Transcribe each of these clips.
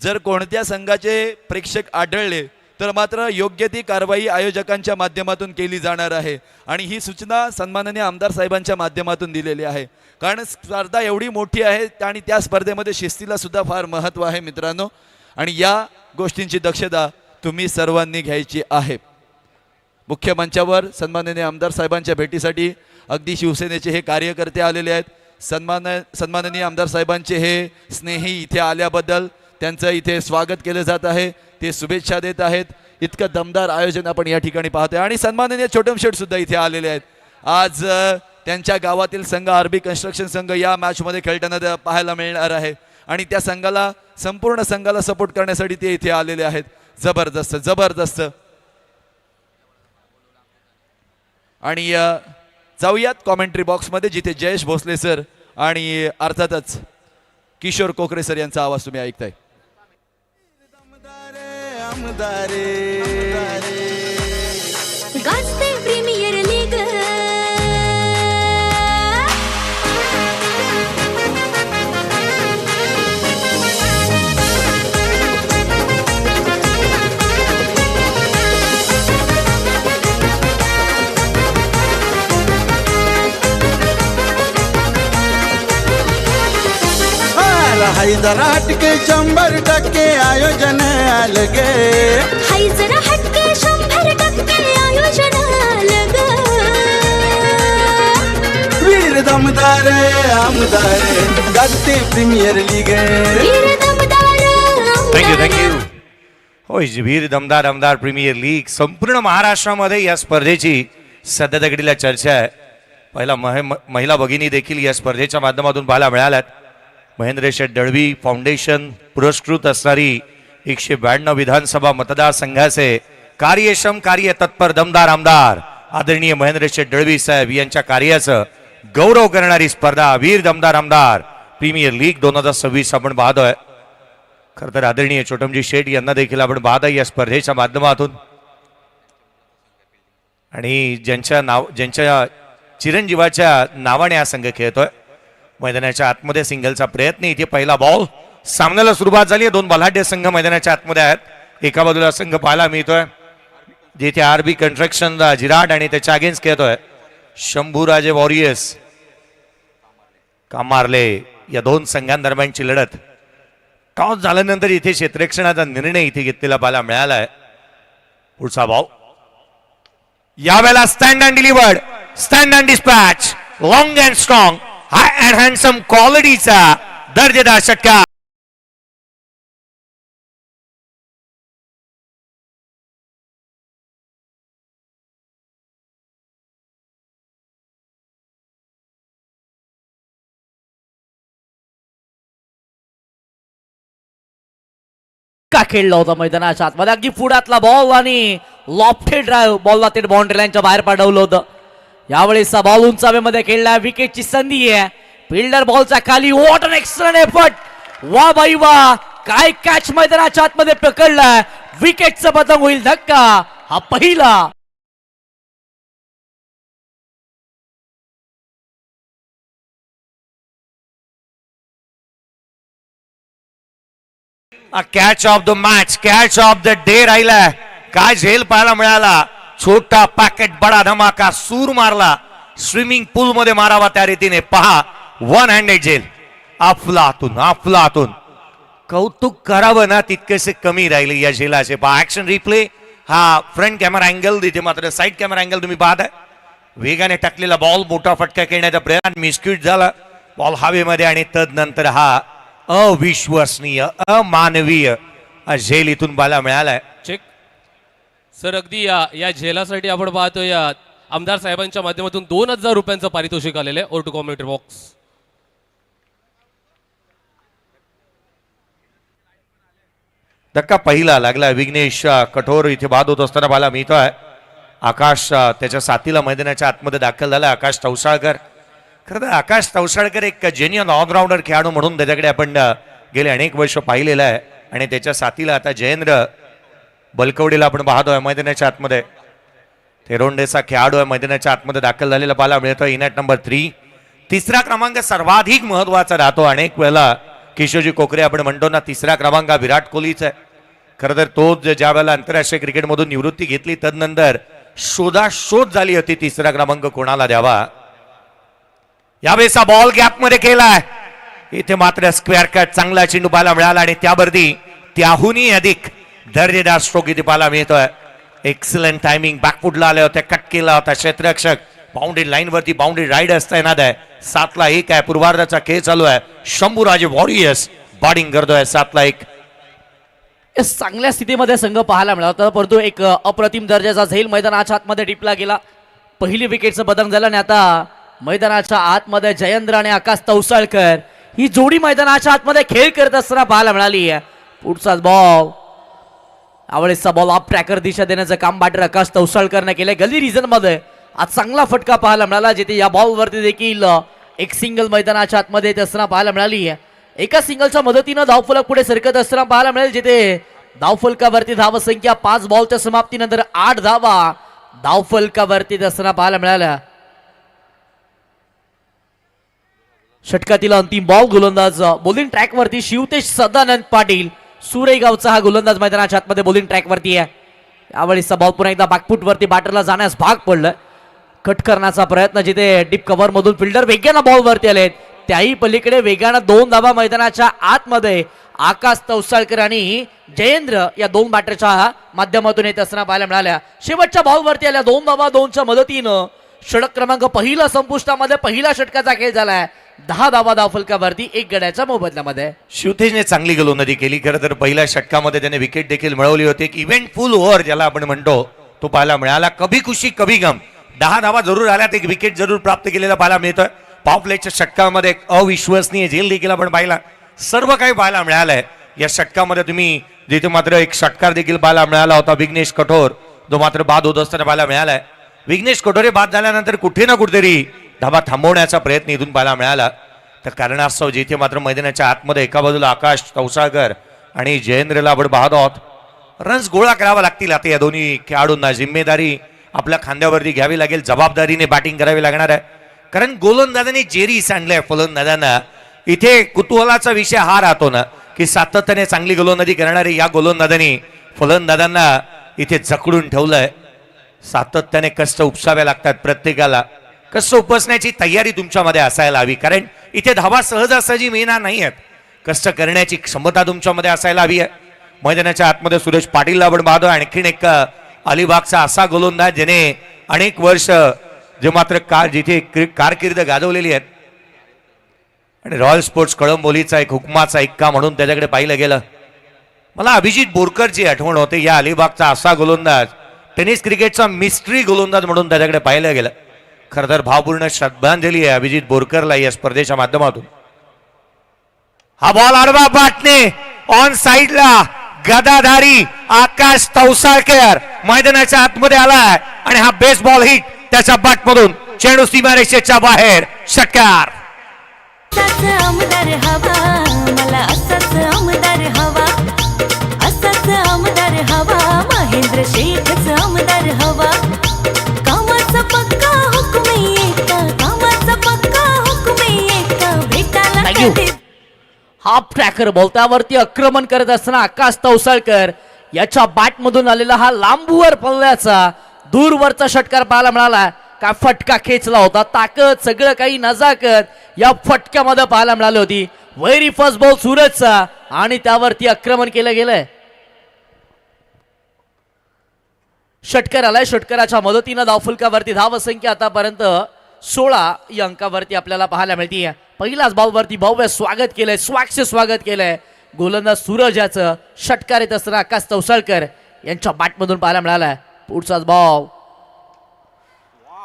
जर कोणत्या संघाचे प्रेक्षक आढळले तर मात्र योग्य ती कारवाई आयोजकांच्या माध्यमातून केली जाणार आहे आणि ही सूचना सन्माननीय आमदार साहेबांच्या माध्यमातून दिलेली आहे. कारण स्पर्धा एवढी मोठी आहे आणि त्या स्पर्धेमध्ये शिस्तीला सुद्धा फार महत्त्व आहे मित्रांनो आणि या गोष्टींची दक्षता तुम्ही सर्वांनी घ्यायची आहे. मुख्य मंचावर सन्माननीय आमदार साहेबांच्या भेटीसाठी अगदी शिवसेनेचे हे कार्यकर्ते आलेले आहेत. सन्माननीय आमदार साहेबांचे हे स्नेही इथे आल्याबद्दल त्यांचं इथे स्वागत केलं जात आहे. ते शुभेच्छा देत आहेत. इतकं दमदार आयोजन आपण या ठिकाणी पाहतोय आणि सन्माननीय छोटम शेठ सुद्धा इथे आलेले आहेत. आज त्यांच्या गावातील संघ आरबी कन्स्ट्रक्शन संघ या मॅचमध्ये खेळताना पाहायला मिळणार आहे आणि त्या संघाला संपूर्ण संघाला सपोर्ट करण्यासाठी ते इथे आलेले आहेत. जबरदस्त जबरदस्त. आणि जाऊयात कॉमेंट्री बॉक्समध्ये जिथे जयेश भोसले सर आणि अर्थातच किशोर कोकरे सर यांचा आवाज तुम्ही ऐकताय. गाजते प्रीमियर लीग हाय जरा हटके 100% आयोजन अलगे हाय जरा हटके 100% आयोजन अलग वीर दमदार आमदार गाजते प्रीमियर लीग वीर दमदार थँक्यू. होय, वीर दमदार आमदार प्रीमियर लीग संपूर्ण महाराष्ट्रामध्ये या स्पर्धेची सध्या घडीला चर्चा आहे. पहिला महिला भगिनी देखील या स्पर्धेच्या माध्यमातून पाहायला मिळाल्यात. महेंद्र शेठ दळवी फाउंडेशन पुरस्कृत असणारी 192 विधानसभा मतदारसंघाचे कार्यक्षम कार्य तत्पर दमदार आमदार आदरणीय महेंद्र शेठ दळवी साहेब यांच्या कार्याचं गौरव करणारी स्पर्धा वीर दमदार आमदार प्रीमियर लीग 2026 आपण पाहतोय. खरं तर आदरणीय छोटमजी शेठ यांना देखील आपण पाहतोय या स्पर्धेच्या माध्यमातून आणि ज्यांच्या चिरंजीवाच्या नावाने हा संघ खेळतोय. मैदानाच्या आतमध्ये सिंगलचा प्रयत्न. इथे पहिला बॉल. सामन्याला सुरुवात झाली आहे. दोन बलाढ्य संघ मैदानाच्या आतमध्ये आहेत. एका बाजूला संघ पाहायला मिळतोय जिथे आरबी कन्स्ट्रक्शन जिराट आणि त्याच्या अगेन्स्ट खेळतोय शंभूराजे वॉरियर्स कामारले. या दोन संघांदरम्यानची लढत. टॉस झाल्यानंतर इथे क्षेत्ररक्षणाचा निर्णय इथे घेतलेला पाहायला मिळाला आहे. पुढचा बॉल. यावेळेला stand and delivered stand and dispatch long and strong high and handsome क्वालिटीचा दर्जेदार षटकार. का खेळला होता मैदानाच्या आतमध्ये अगदी पुढातला बॉल आणि लॉफ्टेड ड्राईव्ह बॉलला ते बाउंड्री लाईनच्या बाहेर पाठवलं होतं. यावेळेसचा बॉल उंच हवेमध्ये खेळला. विकेटची संधी आहे. फिल्डर बॉलच्या खाली. What an excellent effort. वा बाई वा. काय कॅच मैदानाच्या आतमध्ये पकडलाय. विकेटचं पतंग होईल धक्का. हा पहिला. Catch of the match catch of the day राहिलाय. काय झेल पाहायला मिळाला. छोटा पॅकेट बडा धमाका. सूर मारला. स्विमिंग पूल मध्ये मारावा त्या रीतीने. पहा वन हँडेड झेल. अफलातून अफलातून. कौतुक करावं ना तितकेसे कमी राहिले या झेलाचे. पहा ऍक्शन रिप्ले. हा फ्रंट कॅमेरा अँगल. तिथे मात्र साईड कॅमेरा अँगल तुम्ही पाहताय. वेगाने टाकलेला बॉल मोठा फटका खेळण्याचा प्रयत्न मिसक्यूट झाला. बॉल हवेमध्ये आणि तदनंतर हा अविश्वसनीय अमानवीय झेल इथून पाहायला मिळालाय. Check sir. अगदी या झेलासाठी आपण पाहतो या आमदार साहेबांच्या माध्यमातून 2000 रुपयांचं पारितोषिक आलेलं आहे. Over to commentary box. धक्का पहिला लागला. विघ्नेश कठोर इथे बाद होत असताना पाहायला मिळतोय. आकाश त्याच्या साथीला मैदानाच्या आतमध्ये दाखल झाला. आकाश तवसाळकर. खरं तर आकाश तवसाळकर एक जेन्युइन ऑलराऊंडर खेळाडू म्हणून त्याच्याकडे आपण गेले अनेक वर्ष पाहिलेलं आहे आणि त्याच्या साथीला आता जयेंद्र बलकवडीला आपण पाहतोय मैदानाच्या आतमध्ये. तेरोंडेचा खेळाडू आहे मैदानाच्या आतमध्ये दाखल झालेला पाहायला मिळतोय. In at number 3. तिसरा क्रमांक सर्वाधिक महत्वाचा राहतो. अनेक वेळेला किशोरजी कोकरे आपण म्हणतो ना, तिसरा क्रमांक हा विराट कोहलीचा आहे. खरं तर तो ज्या वेळेला आंतरराष्ट्रीय क्रिकेटमधून निवृत्ती घेतली तदनंतर शोधाशोध झाली होती तिसरा क्रमांक कोणाला द्यावा. यावेळेचा बॉल गॅप मध्ये केलाय. इथे मात्र स्क्वेअर कट चांगला चेंडू पाहायला मिळाला आणि त्यावरती त्याहूनही अधिक दर्जेदार स्ट्रोक इथे पाहायला मिळतोय. एक्सलंट टायमिंग, बॅकफुटला आले होते, कट केला होता क्षेत्ररक्षक. बाउंड्री लाईन वरती बाउंड्री राईड असता येणार आहे. 7-1 आहे. पूर्वार्धाचा खेळ चालू आहे. शंभूराजे वॉरियर्स बॅटिंग करतोय. 7-1. चांगल्या स्थितीमध्ये संघ पाहायला मिळाला, परंतु एक अप्रतिम दर्जाचा झेल मैदानाच्या आतमध्ये टिपला गेला. पहिली विकेटचं बदल झालं आणि आता मैदानाच्या आतमध्ये जयेंद्र आणि आकाश तवसाळकर ही जोडी मैदानाच्या आतमध्ये खेळ करत असताना पाहायला मिळाली आहे. पुढचाच बॉल, यावेळेसचा बॉल ऑफ ट्रॅकर दिशा देण्याचं काम बॅटर आकाश तवसाळकरने केलंय. गली रिजन मध्ये आज चांगला फटका पाहायला मिळाला, जिथे या बॉल वरती देखील एक सिंगल मैदानाच्या आतमध्ये येत असताना पाहायला मिळाली आहे. एका सिंगलच्या मदतीनं धावफलक पुढे सरकत असताना पाहायला मिळेल, जिथे धावफलकावरती धावसंख्या 5 बॉलच्या समाप्तीनंतर 8 धावा धावफलकावरती असताना पाहायला मिळाल्या. षटकातील अंतिम बॉल गोलंदाज बॉलिंग ट्रॅक वरती शिवतेज सदानंद पाटील सुरेगावचा हा गोलंदाज मैदानाच्या आतमध्ये बॉलिंग ट्रॅक वरती आहे. यावेळेसचा बॉल पुन्हा एकदा बॅकफुट वरती बॅटरला जाण्यास भाग पडलं. कट करण्याचा प्रयत्न, जिथे डीप कव्हर मधून फिल्डर वेगानं बॉल वरती आलेत. त्याही पलीकडे वेगानं 2 धावा मैदानाच्या आतमध्ये आकाश तवसाळकर आणि जयेंद्र या 2 बॅटरच्या माध्यमातून येत असताना पाहायला मिळाल्या. शेवटच्या बॉल वरती आल्या 2 धावा 2च्या मदतीनं षटक क्रमांक पहिला संपुष्टामध्ये पहिला षटकाचा खेळ झालाय. 10 धावा धावफलकावरती 1 गड्याच्या मोबदल्यामध्ये. शिवतेजने चांगली गोलंदाजी केली. खरं तर पहिल्या षटकामध्ये त्याने विकेट देखील मिळवली होती. एक इव्हेंटफुल ओव्हर ज्याला आपण म्हणतो तो पाहायला मिळाला. कभी खुशी कभी गम. 10 धावा जरूर आल्यात, एक विकेट जरूर प्राप्त केलेला पाहायला मिळतोय. पॉवर प्लेच्या षटकामध्ये एक अविश्वसनीय झेल देखील आपण पाहिला. सर्व काही पाहायला मिळालंय या षटकामध्ये. तुम्ही जिथे मात्र एक षटकार देखील पाहायला मिळाला होता विघ्नेश कठोर, जो मात्र बाद होत असताना पाहायला मिळालाय. विघ्नेश कठोरे बाद झाल्यानंतर कुठे ना कुठेतरी धाबा थांबवण्याचा प्रयत्न इथून पाहायला मिळाला. तर कारणास्तव जिथे मात्र मैदानाच्या आतमध्ये एका बाजूला आकाश तवसाळकर आणि जयेंद्रला आपण पाहत आहोत. रन्स गोळा करावा लागतील. आता या दोन्ही खेळाडूंना जिम्मेदारी आपल्या खांद्यावरती घ्यावी लागेल. जबाबदारीने बॅटिंग करावी लागणार आहे. कारण गोलंदाजांनी जेरी सांडलंय फलंदाजांना. इथे कुतूहलाचा विषय हा राहतो ना, की सातत्याने चांगली गोलंदाजी करणारे या गोलंदाजांनी फलंदाजांना इथे जखडून ठेवलंय. सातत्याने कष्ट उपसावे लागतात प्रत्येकाला. कष्ट उपसण्याची तयारी तुमच्यामध्ये असायला हवी, कारण इथे धावा सहजासहजी मिळणार नाही आहेत. कष्ट करण्याची क्षमता तुमच्यामध्ये असायला हवी आहे. मैदानाच्या आतमध्ये सुरेश पाटीलला आपण पाहतो. आणखीन एक अलिबागचा असा गोलंदाज ज्याने अनेक वर्ष जे मात्र जिथे कारकीर्द गाजवलेली आहेत आणि रॉयल स्पोर्ट्स कळंबोलीचा एक हुकमाचा एक्का म्हणून त्याच्याकडे पाहिलं गेलं. मला अभिजित बोरकरची आठवण होते. या अलिबागचा असा गोलंदाज, टेनिस क्रिकेटचा मिस्ट्री गोलंदाज म्हणून त्याच्याकडे पाहिलं गेलं. खरं तर भावपूर्ण श्रद्धांजली आहे अभिजित बोरकरला या स्पर्धेच्या माध्यमातून. हा बॉल आडवा बाटणे ऑन साइडला गदाधारी आकाश तवसाळकर मैदानाच्या आतमध्ये आलाय आणि हा बेस बॉल हिट त्याच्या बॅटमधून चेंडू सीमारेषेच्या बाहेर. षटकार. असाच आमदार हवा मला, असाच आमदार हवा, असाच आमदार हवा, महेंद्र शेठच आमदार हवा. कामाचा पक्का हुकूम एका, कामाचा पक्का हुकूम एका, भेटायला कधी. हाफ ट्रॅकर बॉल, त्यावरती आक्रमण करत असताना आकाश तवसाळकर याच्या बॅट मधून आलेला हा लांबवर पल्ल्याचा दूरवरचा षटकार पाहायला मिळाला. काय फटका खेचला होता. ताकद, सगळं काही नजाकत या फटक्यामध्ये पाहायला मिळाली होती. व्हेरी फर्स्ट बॉल सूरजचा आणि त्यावरती आक्रमण केलं गेलंय. षटकार आलाय. षटकाराच्या मदतीनं धावफलकावरती धावसंख्या आतापर्यंत 16 या अंकावरती आपल्याला पाहायला मिळते. पहिलाच बॉलवरती भव्य स्वागत केलंय, स्वागत केलंय गोलंदाज सूरज याचं. षटकार येत असताना आकाश तवसाळकर यांच्या बॅटमधून पाहायला मिळालाय. पुढचाच बॉल,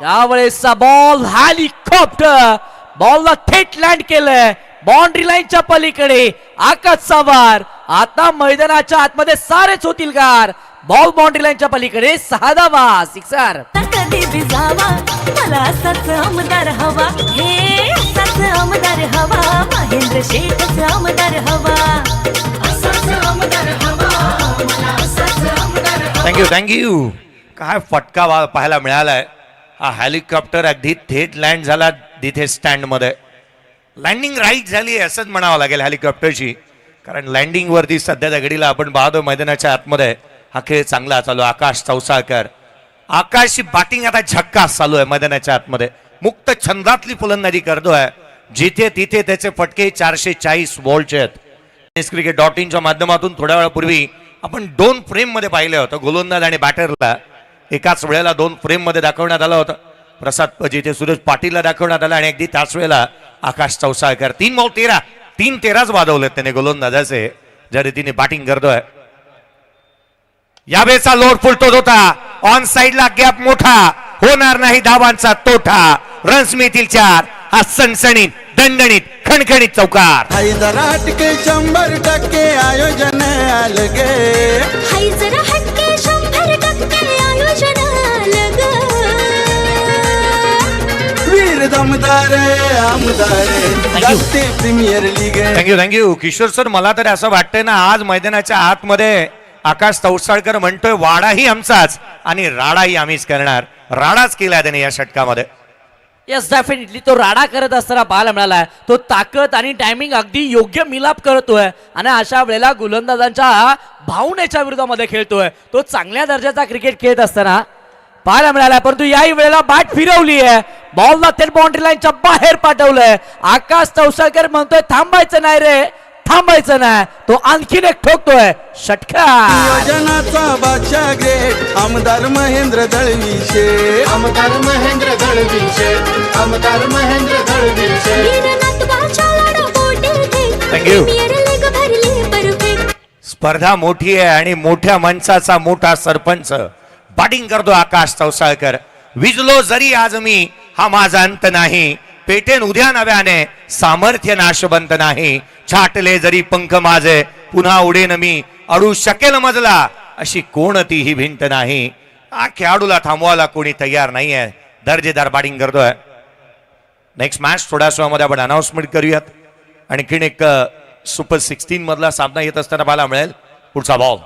यावेळेसचा बॉल हेलिकॉप्टर बॉलला थेट लँड केलंय बाउंड्री लाईनच्या पलीकडे. आकाशचा वार. आता मैदानाच्या आतमध्ये सारेच होतील गार. बॉल बाउंड्री लाईनच्या पलीकडे. 6 धावा. सिक्सर. कधी बी जावा मला असाच आमदार हवा, हे असाच आमदार हवा, महेंद्र शेठच आमदार हवा, असाच आमदार हवा मला, असाच आमदार हवा. थँक्यू. काय फटका पाहायला मिळालाय. हा हेलिकॉप्टर अगदी थेट लँड झाला तिथे स्टँड मध्ये. लँडिंग राईट झाली आहे असंच म्हणावं लागेल हेलिकॉप्टरची, कारण लँडिंगवरती सध्या त्या घडीला आपण पाहतो मैदानाच्या आतमध्ये हा खेळ चांगला चालू आहे. आकाश चौसाळकर, आकाशची बॅटिंग आता झक्कास चालू आहे मैदानाच्या आतमध्ये, मुक्त छंदातली फलंदाजी करतोय, जिथे तिथे त्याचे फटके 440 बॉलचे आहेत. cricket.in माध्यमातून थोड्या वेळापूर्वी आपण 2 फ्रेम मध्ये पाहिलं होतं, गोलंदाज आणि बॅटरला एकाच वेळेला 2 फ्रेम मध्ये दाखवण्यात आलं होतं. प्रसाद जिथे सूरज पाटीलला दाखवण्यात आलं आणि अगदी त्याच वेळेला आकाश चौसाळकर 3 बॉल 13, 3-13च वाजवलेत त्याने गोलंदाजाचे, ज्या रीतीने बॅटिंग करतोय. यावेळेचा लोड फुलतोच होता, ऑन साइडला गॅप मोठा, होणार नाही धावांचा तोठा, रन्स मिळतील 4, हा सणसणीत दणदणीत खणखणीत चौकार. हैदरा हटके 100% आयोजन अलगे. हाय जरा हटके 100% आयोजन अलग. वीर दमदार आमदार गाजते premier league. Thank you Kishor sir. मला तर असं वाटतंय ना, आज मैदानाच्या आतमध्ये आकाश चौसाळकर म्हणतोय वाडाही आमचाच आणि राडाही आम्हीच करणार. राडाच केला त्याने या षटकामध्ये. येस डेफिनेटली तो राडा करत असताना पाहायला मिळाला. तो ताकद आणि टायमिंग अगदी योग्य मिलाप करतोय आणि अशा वेळेला गोलंदाजांच्या भावनेच्या विरोधामध्ये खेळतोय. तो चांगल्या दर्जाचा क्रिकेट खेळत असताना पाहायला मिळाला, परंतु याही वेळेला बॅट फिरवली आहे, बॉलला थेट बाउंड्री लाईनच्या बाहेर पाठवलंय. आकाश चौसाळकर म्हणतोय थांबायचं नाही रे, थांबायचं नाही. तो आणखीन एक ठोकतोय षटकार. योजनाचा बादशाह ग्रेट आमदार महेंद्र दळवीशे. आमदार महेंद्र दळवीचे, आमदार महेंद्र दळवीचे. वीरनाथबाच्या लाडोपोटी थेट Thank you. प्रीमियर लीग भरली परफेक्ट. स्पर्धा मोठी आहे आणि मोठ्या मंचाचा मोठा सरपंच बॅटिंग करतो आकाश चौसाळकर. विजलो जरी आज मी हा माझा अंत नाही, पेटेन उद्या नव्याने सामर्थ्य नाशवंत नाही, छाटले जरी पंख माझे पुन्हा उडेन मी, अडू शकेल मजला अशी कोणतीही भिंत नाही. हा खेळाडूला थांबवायला कोणी तयार नाहीये, दर्जेदार बॅटिंग करतोय. नेक्स्ट मॅच थोड्या वेळामध्ये आपण अनाउन्समेंट करूयात. आणखीन एक सुपर 16 मधला सामना येत असताना पाहायला मिळेल. पुढचा बॉल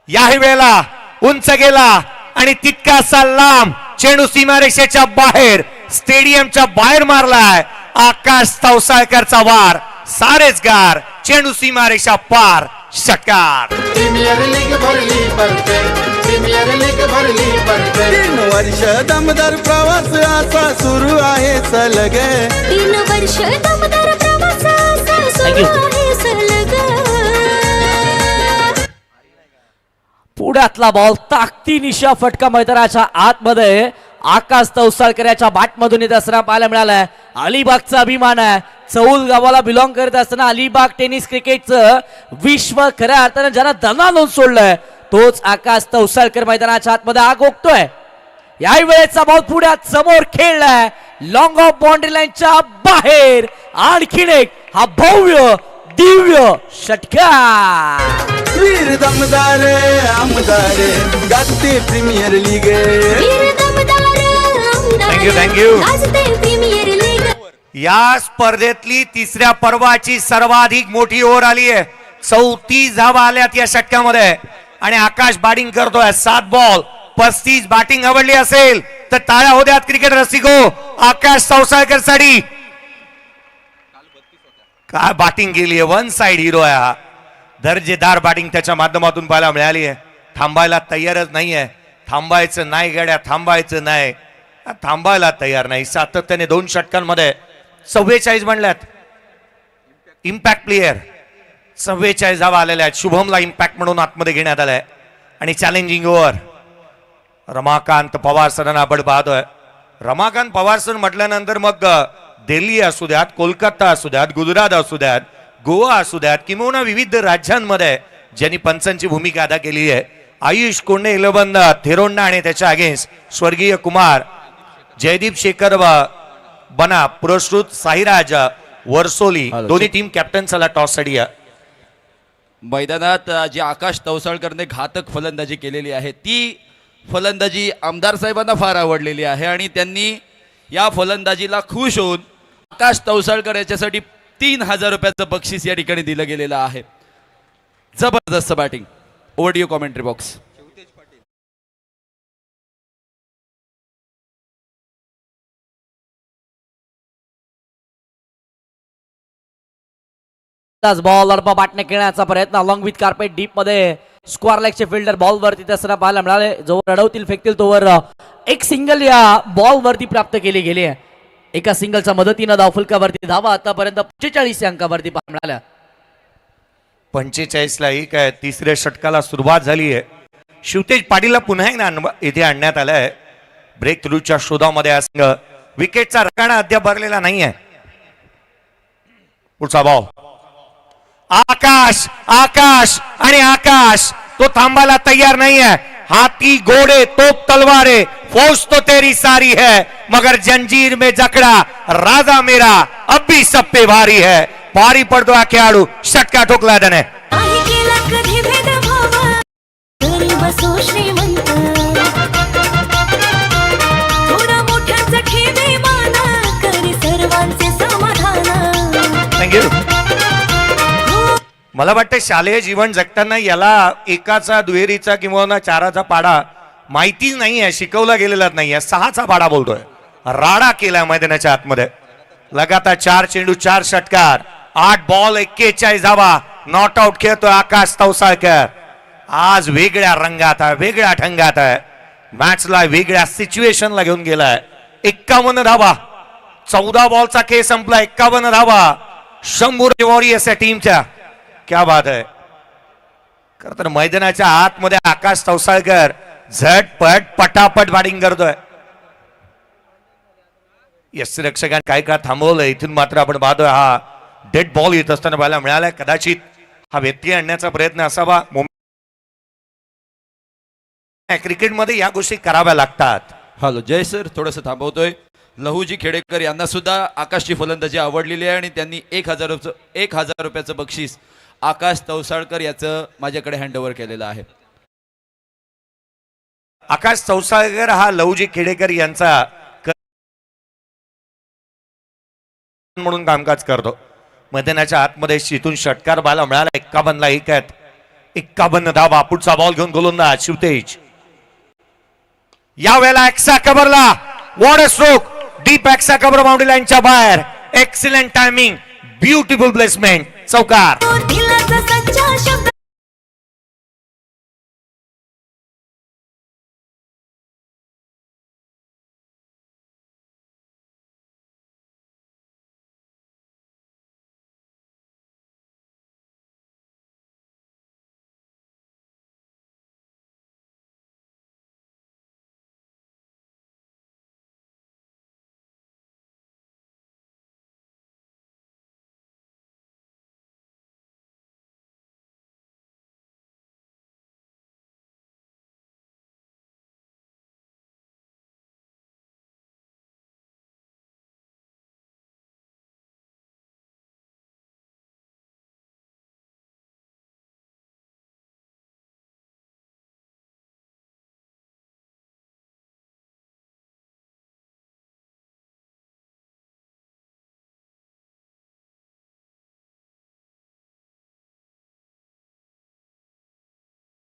याही वेळेला उंच गेला आणि तितकासा लांब चेंडू सीमारेषेच्या बाहेर, स्टेडियमच्या बाहेर मारलाय. आकाश चौसाळकरचा वार, सारेच गार, चेंडू सीमारेषा पार, षटकार. प्रीमियर लीग भरली परफेक्ट, प्रीमियर लीग भरली परफेक्ट. 3 वर्ष दमदार प्रवास असा सुरू आहे सलग. 3 वर्ष दमदार प्रवास असा सुरू आहे सलग. पुढ्यातला बॉल ताकदीनिशा फटका मैदानाच्या आतमध्ये आकाश चौसाळकर याच्या बॅटमधून येत असताना पाहायला मिळालाय. अलिबागचा अभिमान आहे, चौल गावाला बिलॉंग करत असताना अलिबाग टेनिस क्रिकेटचं विश्व खऱ्या अर्थानं ज्यांना दणानून सोडलंय तोच आकाश चौसाळकर मैदानाच्या आतमध्ये आग ओकतोय. याही वेळेचा बॉल पुढ्यात समोर खेळलाय, लॉंग ऑफ बाउंड्री लाईनच्या बाहेर. आणखीन एक हा भव्य दिव्य षटकार. वीर दमदार आमदार गाजते प्रीमियर लीग. वीर दमदार आमदार Thank you. गाजते प्रीमियर लीग. या स्पर्धेतली तिसऱ्या पर्वाची सर्वाधिक मोठी ओव्हर आली आहे. 34 धावा आल्यात या षटकामध्ये आणि आकाश बॅटिंग करतोय. 7 बॉल 35. बॅटिंग आवडली असेल तर टाळ्या होऊ द्यात क्रिकेट रसिको. आकाश चौसाळकर साठी काय बॅटिंग केली आहे, 1 साइड हिरो आहे हा. दर्जेदार बॅटिंग त्याच्या माध्यमातून पाहायला मिळाली आहे. थांबायला तयारच नाहीये, थांबायचं नाही गड्या, थांबायचं नाही, थांबायला तयार नाही. सातत्याने 2 षटकांमध्ये 44 म्हणल्यात. इम्पॅक्ट प्लेयर 44 धावा आलेल्या आहेत. शुभमला इम्पॅक्ट म्हणून आतमध्ये घेण्यात आलाय आणि चॅलेंजिंग ओव्हर रमाकांत पवार सरांना आपण पाहतोय. रमाकांत पवार सर म्हटल्यानंतर मग दिल्ली असू द्यात, कोलकाता असू द्यात, गुजरात असू द्यात, गोवा असू द्यात, किंवा विविध राज्यांमध्ये ज्यांनी पंचांची भूमिका अदा केली आहे. आयुष कोंडे 11 थेरोंडा आणि त्याच्या अगेन्स्ट स्वर्गीय कुमार, जयदीप शेखर बना पुरस्कृत, साईराज वर्सोली, दोन्ही टीम कॅप्टन्सला टॉस साठी. मैदानात जी आकाश तवसळकरने घातक फलंदाजी केलेली आहे ती फलंदाजी आमदार साहेबांना फार आवडलेली आहे आणि त्यांनी या फलंदाजीला खुश होऊन आकाश तवसळकर याच्यासाठी 3000 रुपयाचं बक्षीस या ठिकाणी दिलं गेलेलं आहे. जबरदस्त batting. Over to commentary box. Ball अडपा बाटणे खेळण्याचा प्रयत्न लॉंग विथ कार्पेट डीप मध्ये स्क्वेअर लेगचे फिल्डर बॉल वरती असताना पाहायला मिळाले. जोवर अडवतील फेकतील तोवर एक सिंगल या बॉल वरती प्राप्त केली गेली आहे. एका सिंगलच्या मदतीनं धावफलकावरती धावा आतापर्यंत 45 अंकावरती पाहायला मिळाल्या. 45 ला एक आहे. तिसऱ्या षटकाला सुरुवात झाली आहे. शिवतेज पाटीलला पुन्हा एकदा इथे आणण्यात आलंय. ब्रेक थ्रूच्या शोधामध्ये हा संघ विकेटचा रकाना अद्याप भरलेला नाहीये. पुढचा बॉल आकाश आकाश आणि आकाश तो थांबायला तैयार नहीं है. हाथी घोड़े तोप तलवारें फौज तो तेरी सारी है मगर जंजीर में जकड़ा राजा मेरा अब भी सब पे भारी है. भारी पडतो हा खेळाडू. षटका ठोकला त्याने. नाही केला कधी भेदभाव गरीब असो श्रीमंत थोडा मोठ्याचा ठेवे मान करी सर्वांचे समाधान. थँक्यू. मला वाटतं शालेय जीवन जगताना याला एकाचा दुहेरीचा किंवा ना चाराचा पाडा माहितीच नाही आहे. शिकवला गेलेलाच नाही आहे. 6चा पाडा बोलतोय. राडा केलाय मैदानाच्या आतमध्ये. लगातार 4 चेंडू 4 षटकार 8 बॉल 41 धावा. नॉट आउट खेळतोय आकाश तवसाळकर. आज वेगळ्या रंगात आहे वेगळ्या ढंगात आहे. मॅचला वेगळ्या सिच्युएशनला घेऊन गेलाय. 51 धावा. 14 बॉलचा खेळ संपला. 51 धावा. 100 वॉरियर्स या टीमच्या. क्या बात है. खर तर मैदानाच्या आतमध्ये आकाश तवसाळकर झटपट पटापट बॅटिंग करतोय. यष्टिरक्षकांनी काय काळ थांबवलं. इथून मात्र आपण पाहतोय हा डेड बॉल येत असताना पाहायला मिळालाय. कदाचित हा व्यत्यय आणण्याचा प्रयत्न असावा. क्रिकेटमध्ये या गोष्टी कराव्या लागतात. हॅलो जय सर, थोडंसं थांबवतोय. लहूजी खेडेकर यांना सुद्धा आकाशची फलंदाजी आवडलेली आहे आणि त्यांनी 1,000 रुपयाचं बक्षीस आकाश तवसाळकर याचं माझ्याकडे हँडओव्हर केलेलं आहे. आकाश तवसाळकर हा लवजी खेडेकर यांचा म्हणून कामकाज करतो. मैदानाच्या आतमध्ये शितून षटकार बाला मिळाला. 51 ला 1 आहेत. 51 धावा. पुढचा बॉल घेऊन गोलंदाज शिवतेज. या वेळेला एक्सा कव्हरला वॉट अ स्ट्रोक. डीप एक्सा कव्हर बाउंड्री लाईनच्या बाहेर. Excellent timing. Beautiful placement. चौकार. तो दिलाचा सच्चा शब्द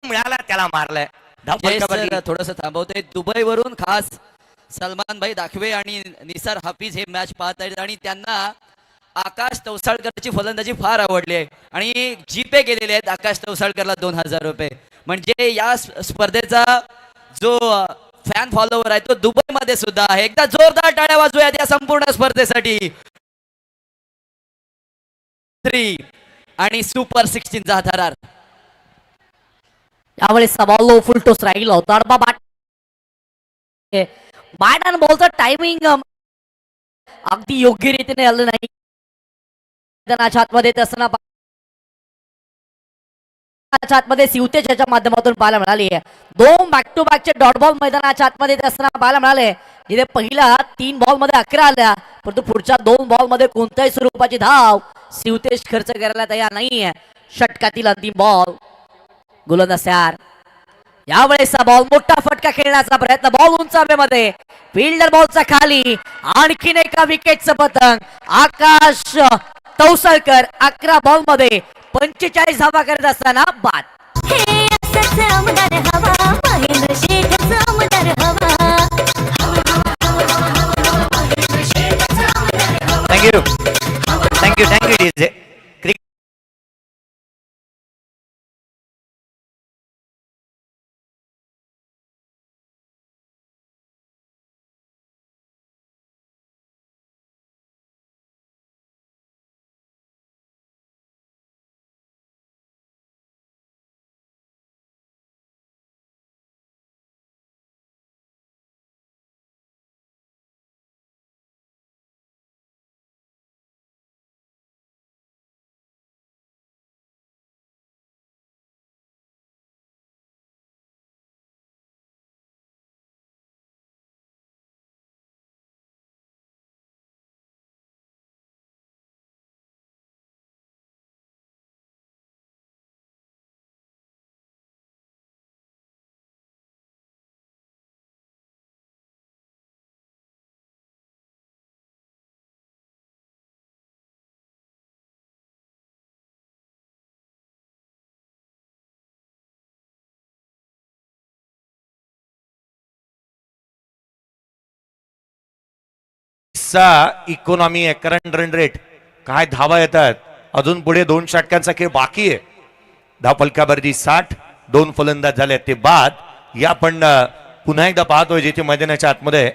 मिळाला त्याला मारलाय. थोडस थांबवतोय. दुबई वरून खास सलमान भाई दाखवे आणि निसार हाफिज हे मॅच पाहत आहेत आणि त्यांना आकाश तवसाळकरची फलंदाजी फार आवडली आहे आणि जीपे केलेले आहेत आकाश तवसाळकरला 2,000 रुपये. म्हणजे या स्पर्धेचा जो फॅन फॉलोवर आहे तो दुबई मध्ये सुद्धा आहे. एकदा जोरदार टाळ्या वाजूयात या संपूर्ण स्पर्धेसाठी. 3 आणि सुपर 16चा थरार. यावेळेस बॉल फुल टोस राहिला होता. बॅट आणि बॉलचं टायमिंग अगदी योग्य रीतीने आलं नाही. आतमध्ये असताना आतमध्ये सिवतेच्या माध्यमातून पाहायला मिळाली आहे. 2 बॅक टू बॅकचे डॉट बॉल मैदानाच्या आतमध्ये असताना पाहायला मिळाले. जिथे पहिला 3 बॉल मध्ये 11 आल्या परंतु पुढच्या 2 बॉल मध्ये कोणत्याही स्वरूपाची धाव सिवतेश खर्च करायला तयार नाहीये. षटकातील अंतिम बॉल गोलंदाज तयार. यावेळेस बॉल मोठा फटका खेळण्याचा प्रयत्न. बॉल उंच हवेमध्ये. फिल्डर बॉलचा खाली. आणखीन एका विकेटचं पतंग. आकाश तवसळकर 11 बॉल मध्ये 45 धावा करत असताना बाद. हे असंच आमदार हवा महेंद्र शेठच आमदार हवा. Thank you thank you thank you DJ. चा इकॉनॉमी आहे, करंट रन रेट काय धावा येतात. अजून पुढे 2 षटकांचा खेळ बाकी आहे. धाव फलकावरती 60, 2 फलंदाज झाले ते बाद. या आपण पुन्हा एकदा पाहतोय जिथे मैदानाच्या आतमध्ये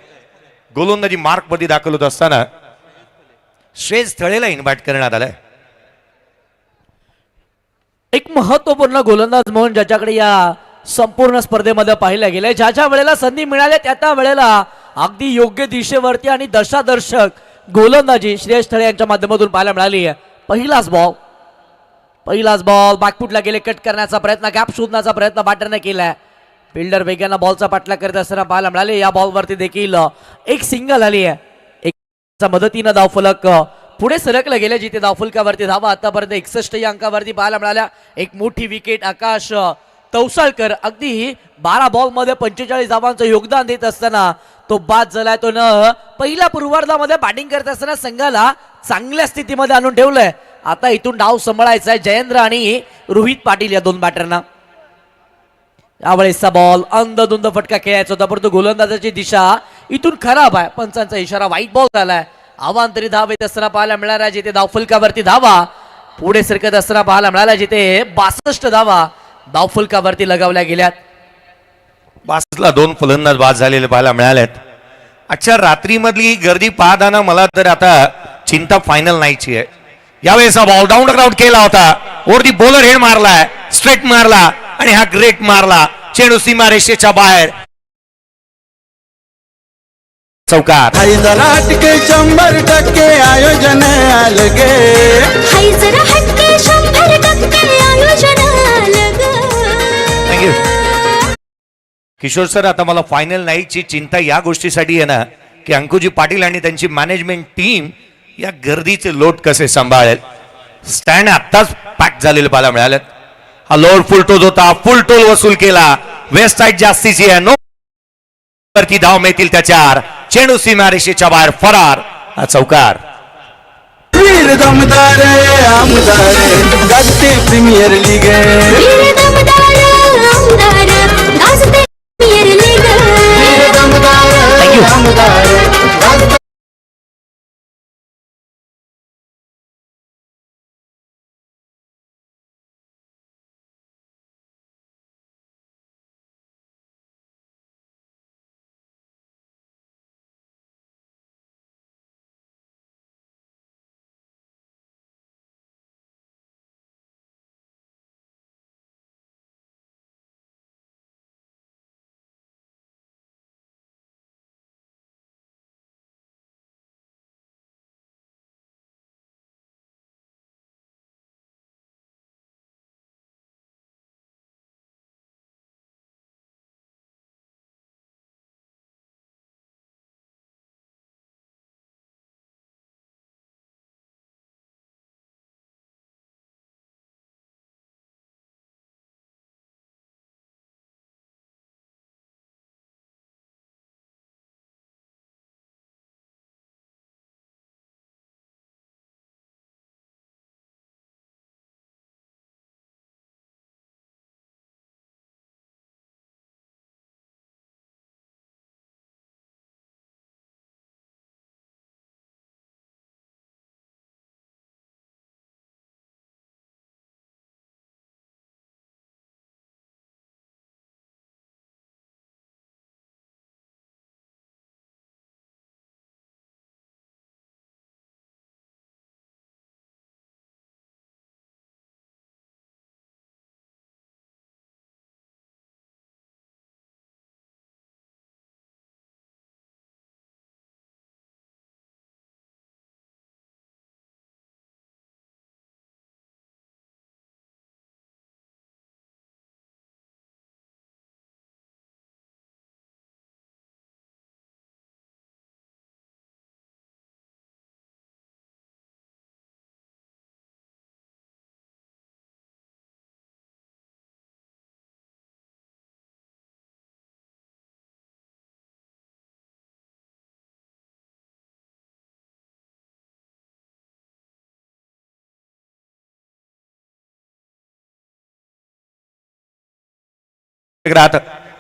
गोलंदाजी मार्क मध्ये दाखल होत असताना श्रेयस थळेला इन्व्हाइट करण्यात आलाय. एक महत्वपूर्ण गोलंदाज म्हणून ज्याच्याकडे या संपूर्ण स्पर्धेमध्ये पाहिलं गेलंय, ज्या ज्या वेळेला संधी मिळाली त्या वेळेला अगदी योग्य दिशेवरती आणि दशादर्शक गोलंदाजी श्रेयस थळे यांच्या माध्यमातून पाहायला मिळाली आहे. पहिलाच बॉल बॅकफुटला गेले, कट करण्याचा प्रयत्न, गॅप शोधण्याचा प्रयत्न बॅटरने केलाय. फिल्डर वेगानं बॉलचा पाठलाग करत असताना पाहायला मिळाले. या बॉलवरती देखील एक सिंगल आली आहे. एक मदतीनं धावफलक पुढे सरकलं गेलं, जिथे धावफलकावरती धावा आतापर्यंत 61 या अंकावरती पाहायला मिळाल्या. एक मोठी विकेट आकाश तवसाळकर अगदी 12 बॉलमध्ये 45 धावांचं योगदान देत असताना तो बाद झालाय. तो न पहिल्या पूर्वार्धामध्ये बॅटिंग करत असताना संघाला चांगल्या स्थितीमध्ये आणून ठेवलंय. आता इथून डाव सांभाळायचा आहे जयेंद्र आणि रोहित पाटील या 2 बॅटरना. यावेळेसचा बॉल अंधधुंद फटका खेळायचा होता, परंतु गोलंदाजाची दिशा इथून खराब आहे. पंचांचा इशारा, वाईट बॉल झालाय. अवांतरी धाव येत असताना पाहायला मिळाला, जिथे धावफलकावरती धावा पुढे सरकत असताना पाहायला मिळाला, जिथे 62 धावा धावफलकावरती लगावल्या गेल्यात. 62ला 2 फलंदाज बाद झालेले पाहायला मिळालेत. आजच्या रात्रीमधली गर्दी पाहताना मला तर आता चिंता फायनल नाहीची आहे. यावेळेस बॉल डाऊन ग्राउंड केला होता, वरती बॉलर हेड मारलाय, स्ट्रेट मारला आणि हा ग्रेट मारला. चेंडू सीमा रेषेच्या बाहेर. चौकार. हाय जरा हटके 100% आयोजन अलगे. हाय जरा हटके 100% आयोजन अलग. Thank you Kishor sir. आता मला फायनल नाईटची चिंता या गोष्टीसाठी आहे ना की अंकुजी पाटील आणि त्यांची मॅनेजमेंट टीम या गर्दीचे लोट कसे सांभाळेल. स्टँड आत्ताच पॅक झालेले पाहायला मिळाले. हा लोड फुल टोल होता, फुल टोल वसूल केला. वेस्ट साईड जास्तीची आहे, नो वरती धाव मिळतील त्याच्यावर. चेंडू सीमा रेषेच्या बाहेर फरार. हा चौकार. वीर दमदार आमदार गाजते प्रीमियर लीग. वीर दमदार आमदार गाजते प्रीमियर लीग. वीर दमदार आमदार गाजते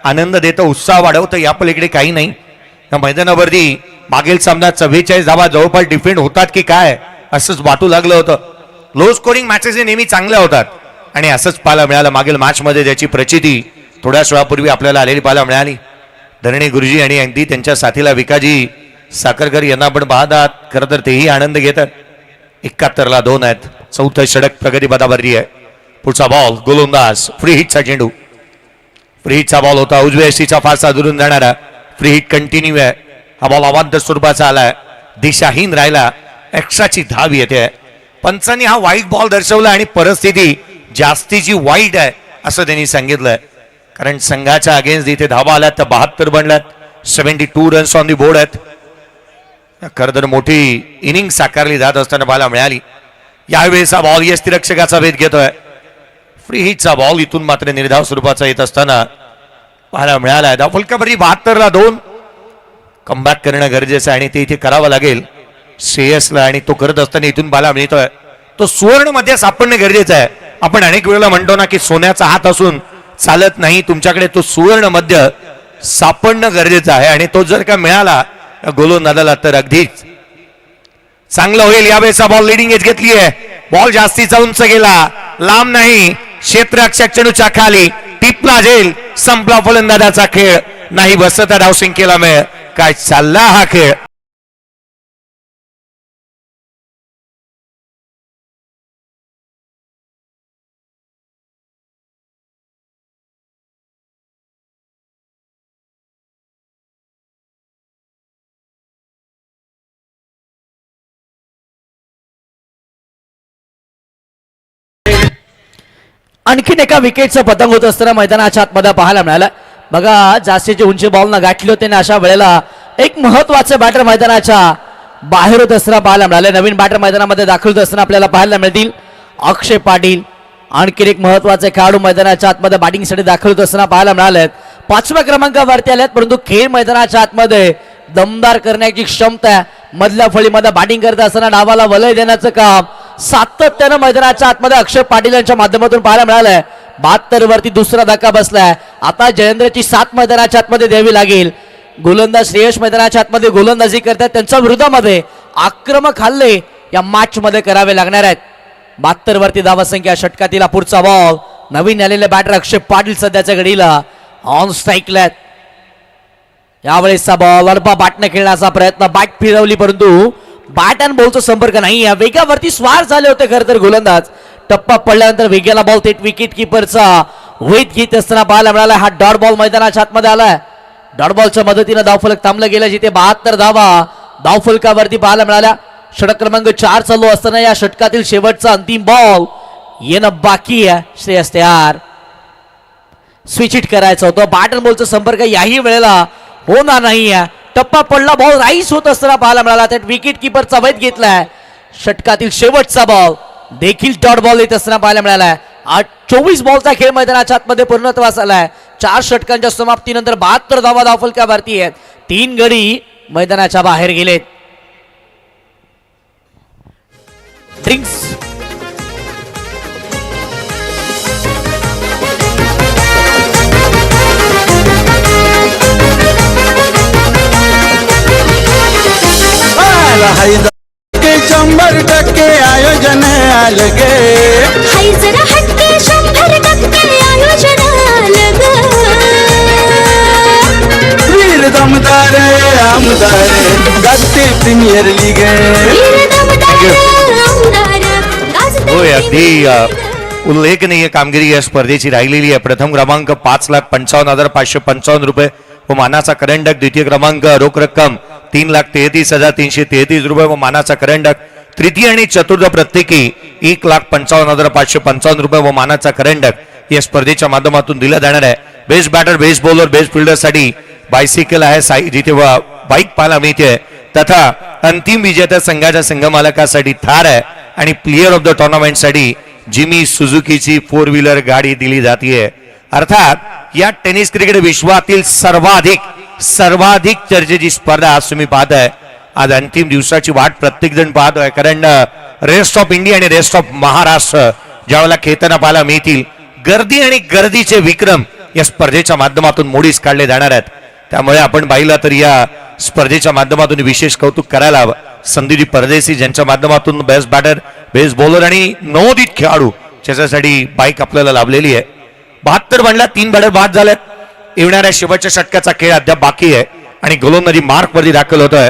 आनंद देतं, उत्साह वाढवतं. या पलीकडे काही नाही. या मैदानावरती मागील सामन्यात 44 धावा जवळपास डिफेंड होतात की काय असंच वाटू लागलं होतं. लो स्कोरिंग मॅचेस हे नेहमी चांगल्या होतात आणि असंच पाहायला मिळालं. मागील मॅच मध्ये त्याची प्रचिती थोड्याच वेळापूर्वी आपल्याला आलेली पाहायला मिळाली. धरणे गुरुजी आणि अगदी त्यांच्या साथीला विकाजी साखरकर यांना आपण पाहतात. खरं तर तेही आनंद घेतात. 71ला 2 आहेत. चौथं षटक प्रगती पदावरती आहे. पुढचा बॉल गोलंदाज फ्री हिटचा चेंडू. फ्री हिटचा बॉल होता उजव्या एसीचा फारसा दुरून जाणारा. फ्री हिट कंटिन्यू आहे. हा बॉल अवांतर स्वरूपाचा आलाय. दिशाहीन राहिला. एक्स्ट्राची धाव येते. पंचांनी हा वाईट बॉल दर्शवला आणि परिस्थिती जास्तीची वाईट आहे असं त्यांनी सांगितलंय. कारण संघाच्या अगेन्स्ट इथे धावा आल्यात तर 72 बनल्यात. 72 रन्स ऑन दी बोर्ड आहेत. खरं तर मोठी इनिंग साकारली जात असताना पाहायला मिळाली. यावेळेचा बॉल यष्टिरक्षकाचा भेद घेतोय. फ्री हिटचा बॉल इथून मात्र निर्धाव स्वरूपाचा येत असताना पाहायला मिळालाय. धाव फलकावरती 72ला 2. कमबॅक करणं गरजेचं आहे आणि ते इथे करावं लागेल श्रेयसला आणि तो करत असताना इथून पाहायला मिळतोय. तो सुवर्ण मध्ये सापडणं गरजेचं आहे. आपण अनेक वेळेला म्हणतो ना की सोन्याचा हात असून चालत नाही. तुमच्याकडे तो सुवर्ण मध्य सापडणं गरजेचं आहे आणि तो जर का मिळाला गोलंदाजाला तर अगदीच चांगलं होईल. यावेळेचा बॉल लिडिंग एज घेतली आहे. बॉल जास्तीचा उंच गेला, लांब नाही. क्षेत्ररक्षक चेंडूच्या खाली टिपला जाईल. संपला फलंदाजाचा खेळ. नाही बसत धाव संख्येला मिळ. काय चालला हा खेळ. आणखीन एका विकेटचं पतंग होत असताना मैदानाच्या आतमध्ये पाहायला मिळालं. बघा जास्तीची उंची बॉल न गाठली होते ना अशा वेळेला एक महत्वाचे बॅटर मैदानाच्या बाहेर होत असताना पाहायला मिळाले. नवीन बॅटर मैदानामध्ये दाखल होत असताना आपल्याला पाहायला मिळतील अक्षय पाटील. आणखीन एक महत्वाचे खेळाडू मैदानाच्या आतमध्ये बॅटिंगसाठी दाखल होत असताना पाहायला मिळालेत. 5व्या क्रमांकावरती आलेत परंतु खेळ मैदानाच्या आतमध्ये दमदार करण्याची क्षमता आहे. मधल्या फळीमध्ये बॅटिंग करत असताना डावाला वलय देण्याचं काम सातत्यानं मैदानाच्या आतमध्ये अक्षय पाटील यांच्या माध्यमातून पाहायला मिळालंय. 72 वरती दुसरा धक्का बसलाय. आता जयेंद्रची साथ मैदानाच्या आतमध्ये द्यावी लागेल. गोलंदाज श्रेयस मैदानाच्या आतमध्ये गोलंदाजी करतात. त्यांच्या विरोधामध्ये आक्रमक हल्ले या मॅच मध्ये करावे लागणार आहेत. 72 वरती धावसंख्या. षटकातील पुढचा बॉल. नवीन आलेले बॅटर अक्षय पाटील सध्याच्या घडीला ऑन स्ट्राईकला. यावेळेसचा बॉल अडपा बॅटने खेळण्याचा प्रयत्न. बॅट फिरवली परंतु बॅट अँड बॉलचा संपर्क नाही. या वेगावरती स्वार झाले होते खरं तर गोलंदाज. टप्पा पडल्यानंतर वेगेला बॉल थेट विकेट किपरचा वेध घेत असताना पाहायला मिळाला. हा डॉट बॉल मैदानाच्या आतमध्ये आलाय. डॉट बॉलच्या मदतीने धावफलक थांबलं गेलं जिथे 72 धावा धावफलकावरती पाहायला मिळाल्या. षटक क्रमांक 4 चालू असताना या षटकातील शेवटचा अंतिम बॉल येणं बाकी आहे. श्रेयस तयार. स्विच हिट करायचं होतं. बॅट अँड बॉलचा संपर्क याही वेळेला होणार नाही आहे. टप्पा पडला. बॉल राईस होत असताना पाहायला मिळाला. त्यात विकेट किपरचा वैध घेतलाय. षटकातील शेवटचा बॉल देखील डॉट बॉल येत असताना पाहायला मिळालाय. 24 बॉलचा खेळ मैदानाच्या आतमध्ये पूर्णत्वास आलाय. 4 षटकांच्या समाप्तीनंतर 72 धावा धावफलकावरती आहेत. 3 गडी मैदानाच्या बाहेर गेलेत. ड्रिंक्स के 100% आयोजन अलगे. हाय जरा हटके 100% आयोजन अलग. वीर दमदार आमदार गाजते प्रीमियर लीग. होय अगदी उल्लेखनीय कामगिरी या स्पर्धेची राहिलेली आहे. प्रथम क्रमांक 5,55,555 रुपये व मानाचा करंडक. द्वितीय क्रमांक रोख रक्कम 3,33,333 रुपये व मानाचा करंडक. तृतीय आणि चतुर्थ प्रत्येकी 1,55,555 रुपये व मानाचा करंडक या स्पर्धेच्या माध्यमातून दिला जाणार आहे. Best batter, best bowler, best fielder साठी बायसिकल आहे जिथे बाईक पाहायला मिळते. तथा अंतिम विजेत्या संघाच्या संघमालकासाठी थार आहे आणि प्लेयर ऑफ द टुर्नामेंट साठी जिमी सुझुकीची 4 व्हीलर गाडी दिली जाते. अर्थात या टेनिस क्रिकेट विश्वातील सर्वाधिक चर्चेची स्पर्धा आज तुम्ही पाहताय. आज अंतिम दिवसाची वाट प्रत्येक जण पाहतोय. कारण रेस्ट ऑफ इंडिया आणि रेस्ट ऑफ महाराष्ट्र ज्यावेळेला खेळताना पाहायला मिळतील. गर्दी आणि गर्दीचे विक्रम या स्पर्धेच्या माध्यमातून मोडीस काढले जाणार आहेत. त्यामुळे आपण पाहिलं तर या स्पर्धेच्या माध्यमातून विशेष कौतुक करायला हवं. संदीप परदेशी ज्यांच्या माध्यमातून बेस्ट बॅटर, बेस्ट बॉलर आणि नवोदित खेळाडू त्याच्यासाठी बाईक आपल्याला लाभलेली आहे. 72 बनल्या, 3 बॅटर बाद झाल्यात. येणाऱ्या शेवटच्या षटकाचा खेळ अद्याप बाकी आहे आणि गोलंदाजी मार्क वरती दाखल होतोय.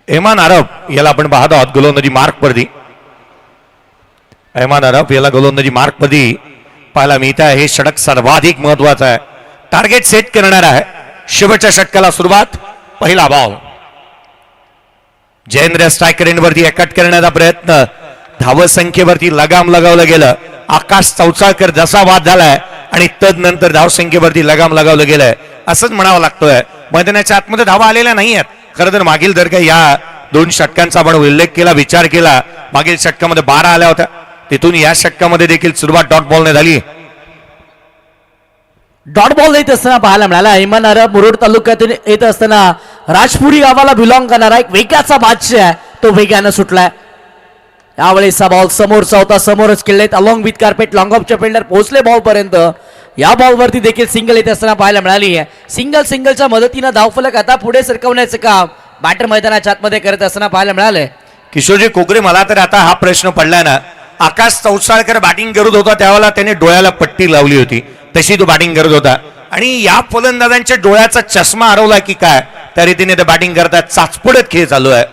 एमान अरब याला आपण पाहत आहोत गोलंदाजी मार्क वरती. एमान अरब याला गोलंदाजी मार्क वरती पाहायला मिळत आहे. हे षटक सर्वाधिक महत्वाचं आहे. टार्गेट सेट करणार आहे. शेवटच्या षटकाला सुरुवात. पहिला बॉल. जयेंद्र स्ट्रायकर एंडवरती कट करण्याचा प्रयत्न. धावसंख्येवरती लगाम लगावलं गेलं. आकाश चौचाळकर जसा वाद झालाय आणि तदनंतर धावसंख्येवरती लगाम लगावलं गेलंय असंच म्हणावं लागतोय. मैदानाच्या आतमध्ये धावा आलेल्या नाही आहेत. खरं तर मागील जर काही या 2 षटकांचा आपण उल्लेख केला, विचार केला, मागील षटकामध्ये 12 आल्या होत्या. तिथून या षटकामध्ये देखील सुरुवात डॉट बॉलने झाली. डॉट बॉल येत असताना पाहायला मिळाला. इमान अरब मुरुड तालुक्यातून येत असताना राजपुरी गावाला बिलॉंग करणारा एक वेगाचा बादशाह आहे, तो वेगानं सुटलाय. यावेळेचा बॉल समोरचा होता, समोरच खेळलेत अलॉंग विथ कार्पेट. लॉंग ऑफचे फिल्डर पोहोचले बॉल पर्यंत. या बॉलवरती देखील सिंगल येत असताना पाहायला मिळाली आहे. सिंगलच्या मदतीनं धावफलक आता पुढे सरकवण्याचं काम बॅटर मैदानाच्या आतमध्ये करत असताना पाहायला मिळालंय. किशोरजी कोकरे, मला तर आता हा प्रश्न पडलाय ना, आकाश चौसाळकर बॅटिंग करत होता त्यावेळेला त्याने डोळ्याला पट्टी लावली होती, तशी तो बॅटिंग करत होता आणि या फलंदाजांच्या डोळ्याचा चष्मा हरवला की काय त्या रीतीने ते बॅटिंग करतात. चाचपडत खेळ चालू आहे.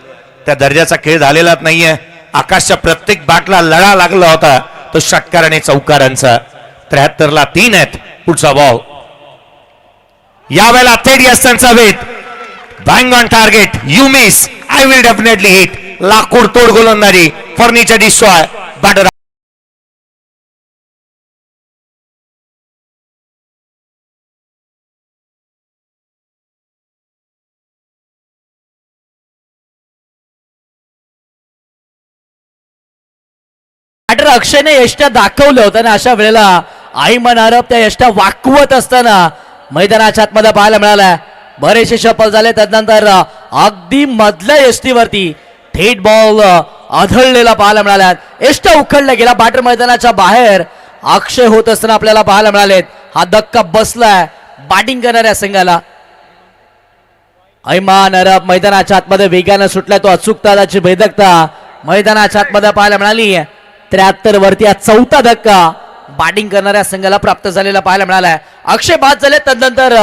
त्या दर्जाचा खेळ झालेलाच नाहीये. आकाशच्या प्रत्येक बॅटला लढा लागला होता तो षटकार आणि चौकारांचा. 73 ला 3 आहेत. पुढचा बॉल. यावेळेला थेट यस्तांचा वेध. Bang on target. You miss, I will definitely hit. लाकूड तोड गोलंदाजी. Furniture destroy. बॅटर बॅटर अक्षयने यष्टा दाखवलं होतं ना, अशा वेळेला आयमन अरब त्या यष्टा वाकवत असताना मैदानाच्या आतमध्ये पाहायला मिळालाय. बरेचसे शफल झाले. त्यानंतर अगदी मधल्या यष्टीवरती थेट बॉल आढळलेला पाहायला मिळाला. यष्टा उखडला गेला. बॅटर मैदानाच्या बाहेर अक्षय होत असताना आपल्याला पाहायला मिळालेत. हा धक्का बसलाय बॅटिंग करणाऱ्या संघाला. ऐमान अरब मैदानाच्या आतमध्ये वेगानं सुटलाय. तो अचूकता, त्याची भेदकता मैदानाच्या आतमध्ये पाहायला मिळाली. 73 वरती हा 4था धक्का बॅटिंग करणाऱ्या संघाला प्राप्त झालेला पाहायला मिळालाय. अक्षय बाद झाले. तदनंतर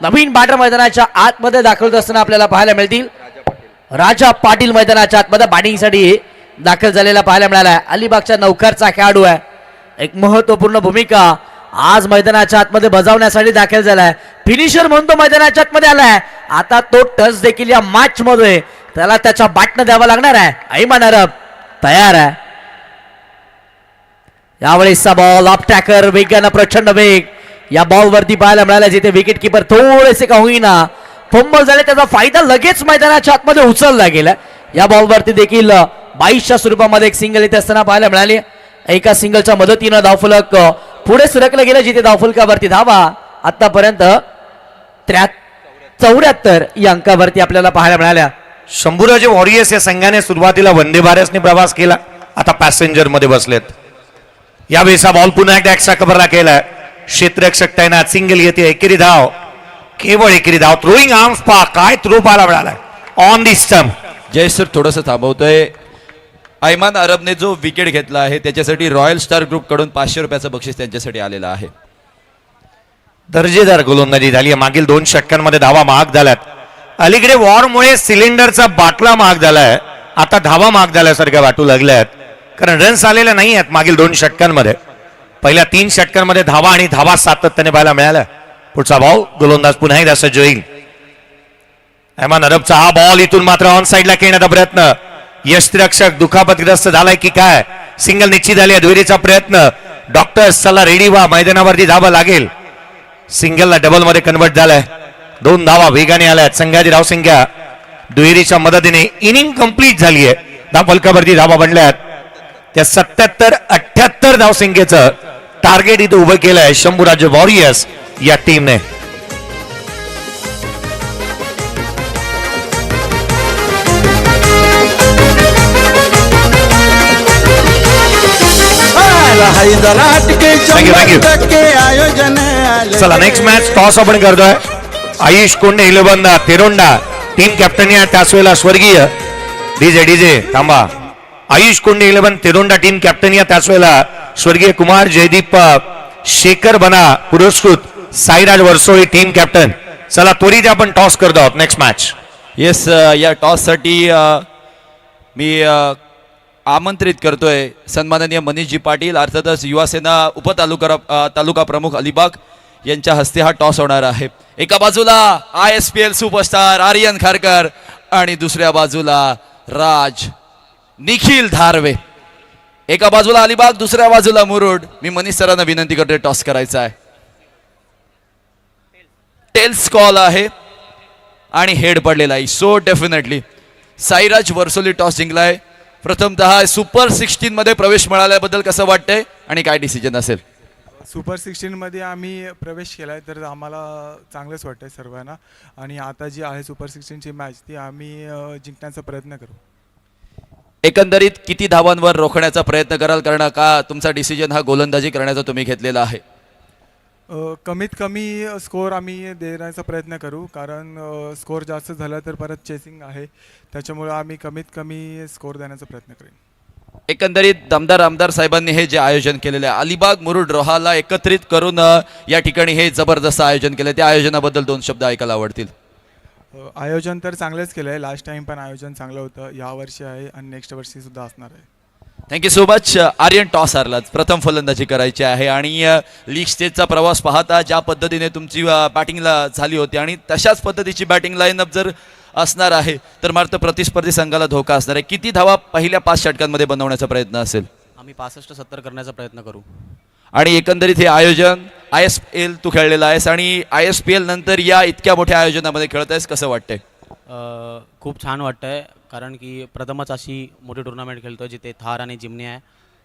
नवीन बॅटर मैदानाच्या आतमध्ये दाखल होत असताना आपल्याला पाहायला मिळतील. राजा पाटील मैदानाच्या आतमध्ये बॅटिंगसाठी दाखल झालेला पाहायला मिळालाय. अलिबागच्या नौकरचा खेळाडू आहे. एक महत्वपूर्ण भूमिका आज मैदानाच्या आतमध्ये बजावण्यासाठी दाखल झालाय. फिनिशर म्हणून तो मैदानाच्या आतमध्ये आलाय. आता तो टच देखील या मॅच मध्ये त्याला त्याच्या बॅटनं द्यावा लागणार आहे. ऐमान अरब तयार आहे. यावेळेसचा बॉल ऑफ टॅकर. वेगानं प्रचंड वेग या बॉल वरती पाहायला मिळाला, जिथे विकेट किपर थोडेसे का होईना फंबल झाले. त्याचा फायदा लगेच मैदानाच्या आतमध्ये उचलला गेला. या बॉल वरती देखील 22च्या स्वरूपामध्ये एक सिंगल येते असताना पाहायला मिळाली. एका सिंगलच्या मदतीनं धावफलक पुढे सरकलं गेलं, जिथे धावफलकावरती धावा आतापर्यंत 74 या अंकावरती आपल्याला पाहायला मिळाल्या. शंभूराजे वॉरियर्स या संघाने सुरुवातीला वंदे भारतने प्रवास केला, आता पॅसेंजर मध्ये बसलेत. यावेळेचा बॉल पुन्हा एकदा एक्स्ट्रा कव्हरला केलाय. क्षेत्ररक्षक तैनात. सिंगल येते. एकेरी धाव, केवळ एकेरी धाव. थ्रोईंग आर्म्स पा, काय थ्रो पाहायला मिळालाय on the stump. Jay sir थोडंसं थांबवतोय. ऐमान अरबने जो विकेट घेतला आहे त्याच्यासाठी रॉयल स्टार ग्रुप कडून 500 रुपयाचं बक्षीस त्यांच्यासाठी आलेलं आहे. दर्जेदार गोलंदाजी झाली. मागील 2 षटकांमध्ये धावा महाग झाल्यात. अलीकडे वॉरमुळे सिलेंडरचा बाटला महाग झालाय. आता धावा महाग झाल्यासारख्या वाटू लागल्यात, कारण रन्स आलेले नाही आहेत मागील 2 षटकांमध्ये. पहिल्या 3 षटकांमध्ये धावा आणि धावा सातत्याने पाहायला मिळाल्या. पुढचा बॉल. गोलंदाज पुन्हा एकदा सज्ज होईल. ऐमान अरबचा हा बॉल इथून मात्र ऑन साइडला खेळण्याचा प्रयत्न. यष्टिरक्षक दुखापतग्रस्त झालाय की काय. सिंगल निश्चित झाली. दुहेरीचा प्रयत्न. डॉक्टर्स चला रेडी व्हा, मैदानावरती धावा लागेल. सिंगलला डबल मध्ये कन्वर्ट झालाय. 2 धावा वेगाने आल्यात. संघाची धावसंख्या दुहेरीच्या मदतीने इनिंग कंप्लीट झाली आहे. धावफलकावरती धावा बनल्यात. त्या 77-78 धावसंख्येचं टार्गेट इथं उभं केलंय शंभूराजे वॉरियर्स या टीमने. हैदराट के Thank you. 100% आयोजन आले. चला नेक्स्ट मॅच टॉस आपण करतोय. आयुष कोंडे 11 तेरोंडा टीम कॅप्टन या त्याच वेळेला स्वर्गीय डीजे थांबा. आयुष कोंडे 11 तेरोंडा टीम कॅप्टन या त्याच वेळेला स्वर्गीय कुमार जयदीप शेखर बना पुरस्कृत साईराज वर्सोळी टीम कॅप्टन. चला त्वरित आपण टॉस करतो आहोत नेक्स्ट मॅच. येस, या टॉससाठी मी आमंत्रित करतोय सन्माननीय मनीषजी पाटील, अर्थातच युवासेना तालुका प्रमुख अलिबाग यांच्या हस्ते हा टॉस होणार आहे. एका बाजूला ISPL सुपरस्टार आर्यन खारकर आणि दुसऱ्या बाजूला राज निखिल धारवे. एका बाजूला अलिबाग, दुसऱ्या बाजूला मुरुड. मी मनीष सरांना विनंती करतोय टॉस करायचा आहे. टेल्स कॉल आहे आणि हेड पडलेला आहे. So definitely Sairaj Varsoli toss जिंकलाय. प्रथमतः सुपर 16 मध्ये प्रवेश मिळाल्याबद्दल कसं वाटतंय आणि काय डिसिजन असेल? सुपर 16 मध्ये आम्ही प्रवेश केला आहे तर आम्हाला चांगलंच वाटतं आहे सर्वांना. आणि आता जी आहे सुपर 16ची मॅच ती आम्ही जिंकण्याचा प्रयत्न करू. एकंदरीत किती धावांवर रोखण्याचा प्रयत्न कराल, कारण का तुमचा डिसिजन हा गोलंदाजी करण्याचा तुम्ही घेतलेला आहे? कमीत कमी स्कोअर आम्ही देण्याचा प्रयत्न करू, कारण स्कोअर जास्त झाला तर परत चेसिंग आहे, त्याच्यामुळे आम्ही कमीत कमी स्कोअर देण्याचा प्रयत्न करेन. एकंदरीत दमदार आमदार साहेबांनी हे जे आयोजन केलेले आहे अलिबाग मुरुड रोहाला एकत्रित करून या ठिकाणी हे जबरदस्त आयोजन केलं, त्या आयोजनाबद्दल 2 शब्द ऐकायला आवडतील. आयोजन तर चांगलंच केलं आहे. लास्ट टाइम पण आयोजन चांगलं होतं, या वर्षी आहे आणि नेक्स्ट वर्षी सुद्धा असणार आहे. Thank you so much. Aryan toss हारलाच, प्रथम फलंदाजी करायची आहे आणि लीग स्टेजचा प्रवास पाहता ज्या पद्धतीने तुमची बॅटिंगला झाली होती आणि तशाच पद्धतीची बॅटिंग लाईनअप जर असणार आहे तर मात्र प्रतिस्पर्धी संघाला धोका असणार आहे. किती धावा पहिल्या 5 षटकांमध्ये बनवण्याचा प्रयत्न असेल? आम्ही 65-70 करण्याचा प्रयत्न करू. आणि एकंदरीत हे आयोजन ISPL तू खेळलेला आहेस आणि ISPL नंतर या इतक्या मोठ्या आयोजनामध्ये खेळत आहेस, कसं वाटतंय? खूप छान वाटतं आहे, कारण की प्रथमच अशी मोठी टुर्नामेंट खेळतो जिथे थार आणि जिमनी आहे.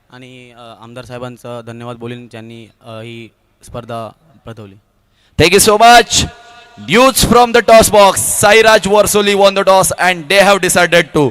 आणि आमदार साहेबांचं धन्यवाद बोलीन ज्यांनी ही स्पर्धा प्रथवली. Thank you so much. News from the toss box. Sairaj Varsoli won the toss and they have decided to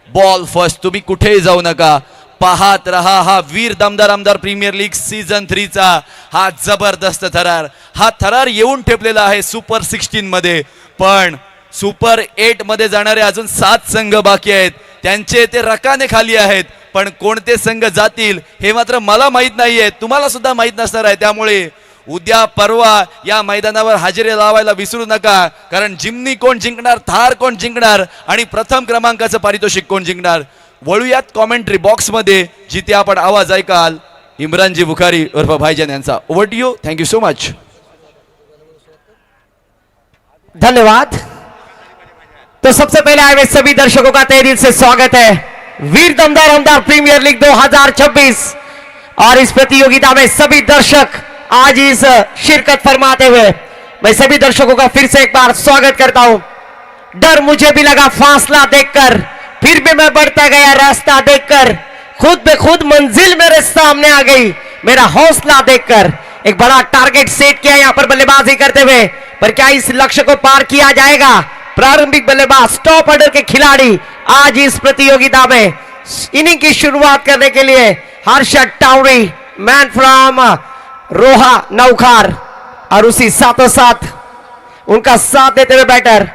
bowl first. तुम्ही कुठेही जाऊ नका, पाहत रहा हा वीर दमदार आमदार प्रीमियर लीग सीझन 3चा हा जबरदस्त थरार. हा थरार येऊन ठेपलेला आहे सुपर 16 मध्ये, पण सुपर 8 मध्ये जाणारे अजून 7 संघ बाकी आहेत. त्यांचे ते रकाने खाली आहेत, पण कोणते संघ जातील हे मात्र मला माहीत नाहीये, तुम्हाला सुद्धा माहीत नसणार आहे. त्यामुळे उद्या परवा या मैदानावर हजेरी लावायला विसरू नका, कारण जिमनी कोण जिंकणार, थार कोण जिंकणार आणि प्रथम क्रमांकाचं पारितोषिक कोण जिंकणार. वळूयात कॉमेंट्री बॉक्समध्ये, जिथे आपण आवाज ऐकाल इम्रानजी बुखारी उर्फ भाईजान यांचा. Over to you. Thank you so much. धन्यवाद. तो सबसे पहले आए हुए सभी दर्शकों का तहे दिल से स्वागत है वीर दमदार आमदार प्रीमियर लीग 2026 और इस प्रतियोगिता में सभी दर्शक आज इस शिरकत फरमाते हुए मैं सभी दर्शकों का फिर से एक बार स्वागत करता हूं. डर मुझे भी लगा फासला देखकर, फिर भी मैं बढ़ता गया रास्ता देखकर, खुद बे खुद मंजिल मेरे सामने आ गई मेरा हौसला देखकर. एक बड़ा टारगेट सेट किया यहां पर बल्लेबाजी करते हुए, पर क्या इस लक्ष्य को पार किया जाएगा? प्रारंभिक बल्लेबाज टॉप ऑर्डर के खिलाड़ी आज इस प्रतियोगिता में इनिंग की शुरुआत करने के लिए हर्षद टावरी, मैन फ्रॉम रोहा नौखार, और उसी साथों साथ उनका साथ देते हुए बैटर.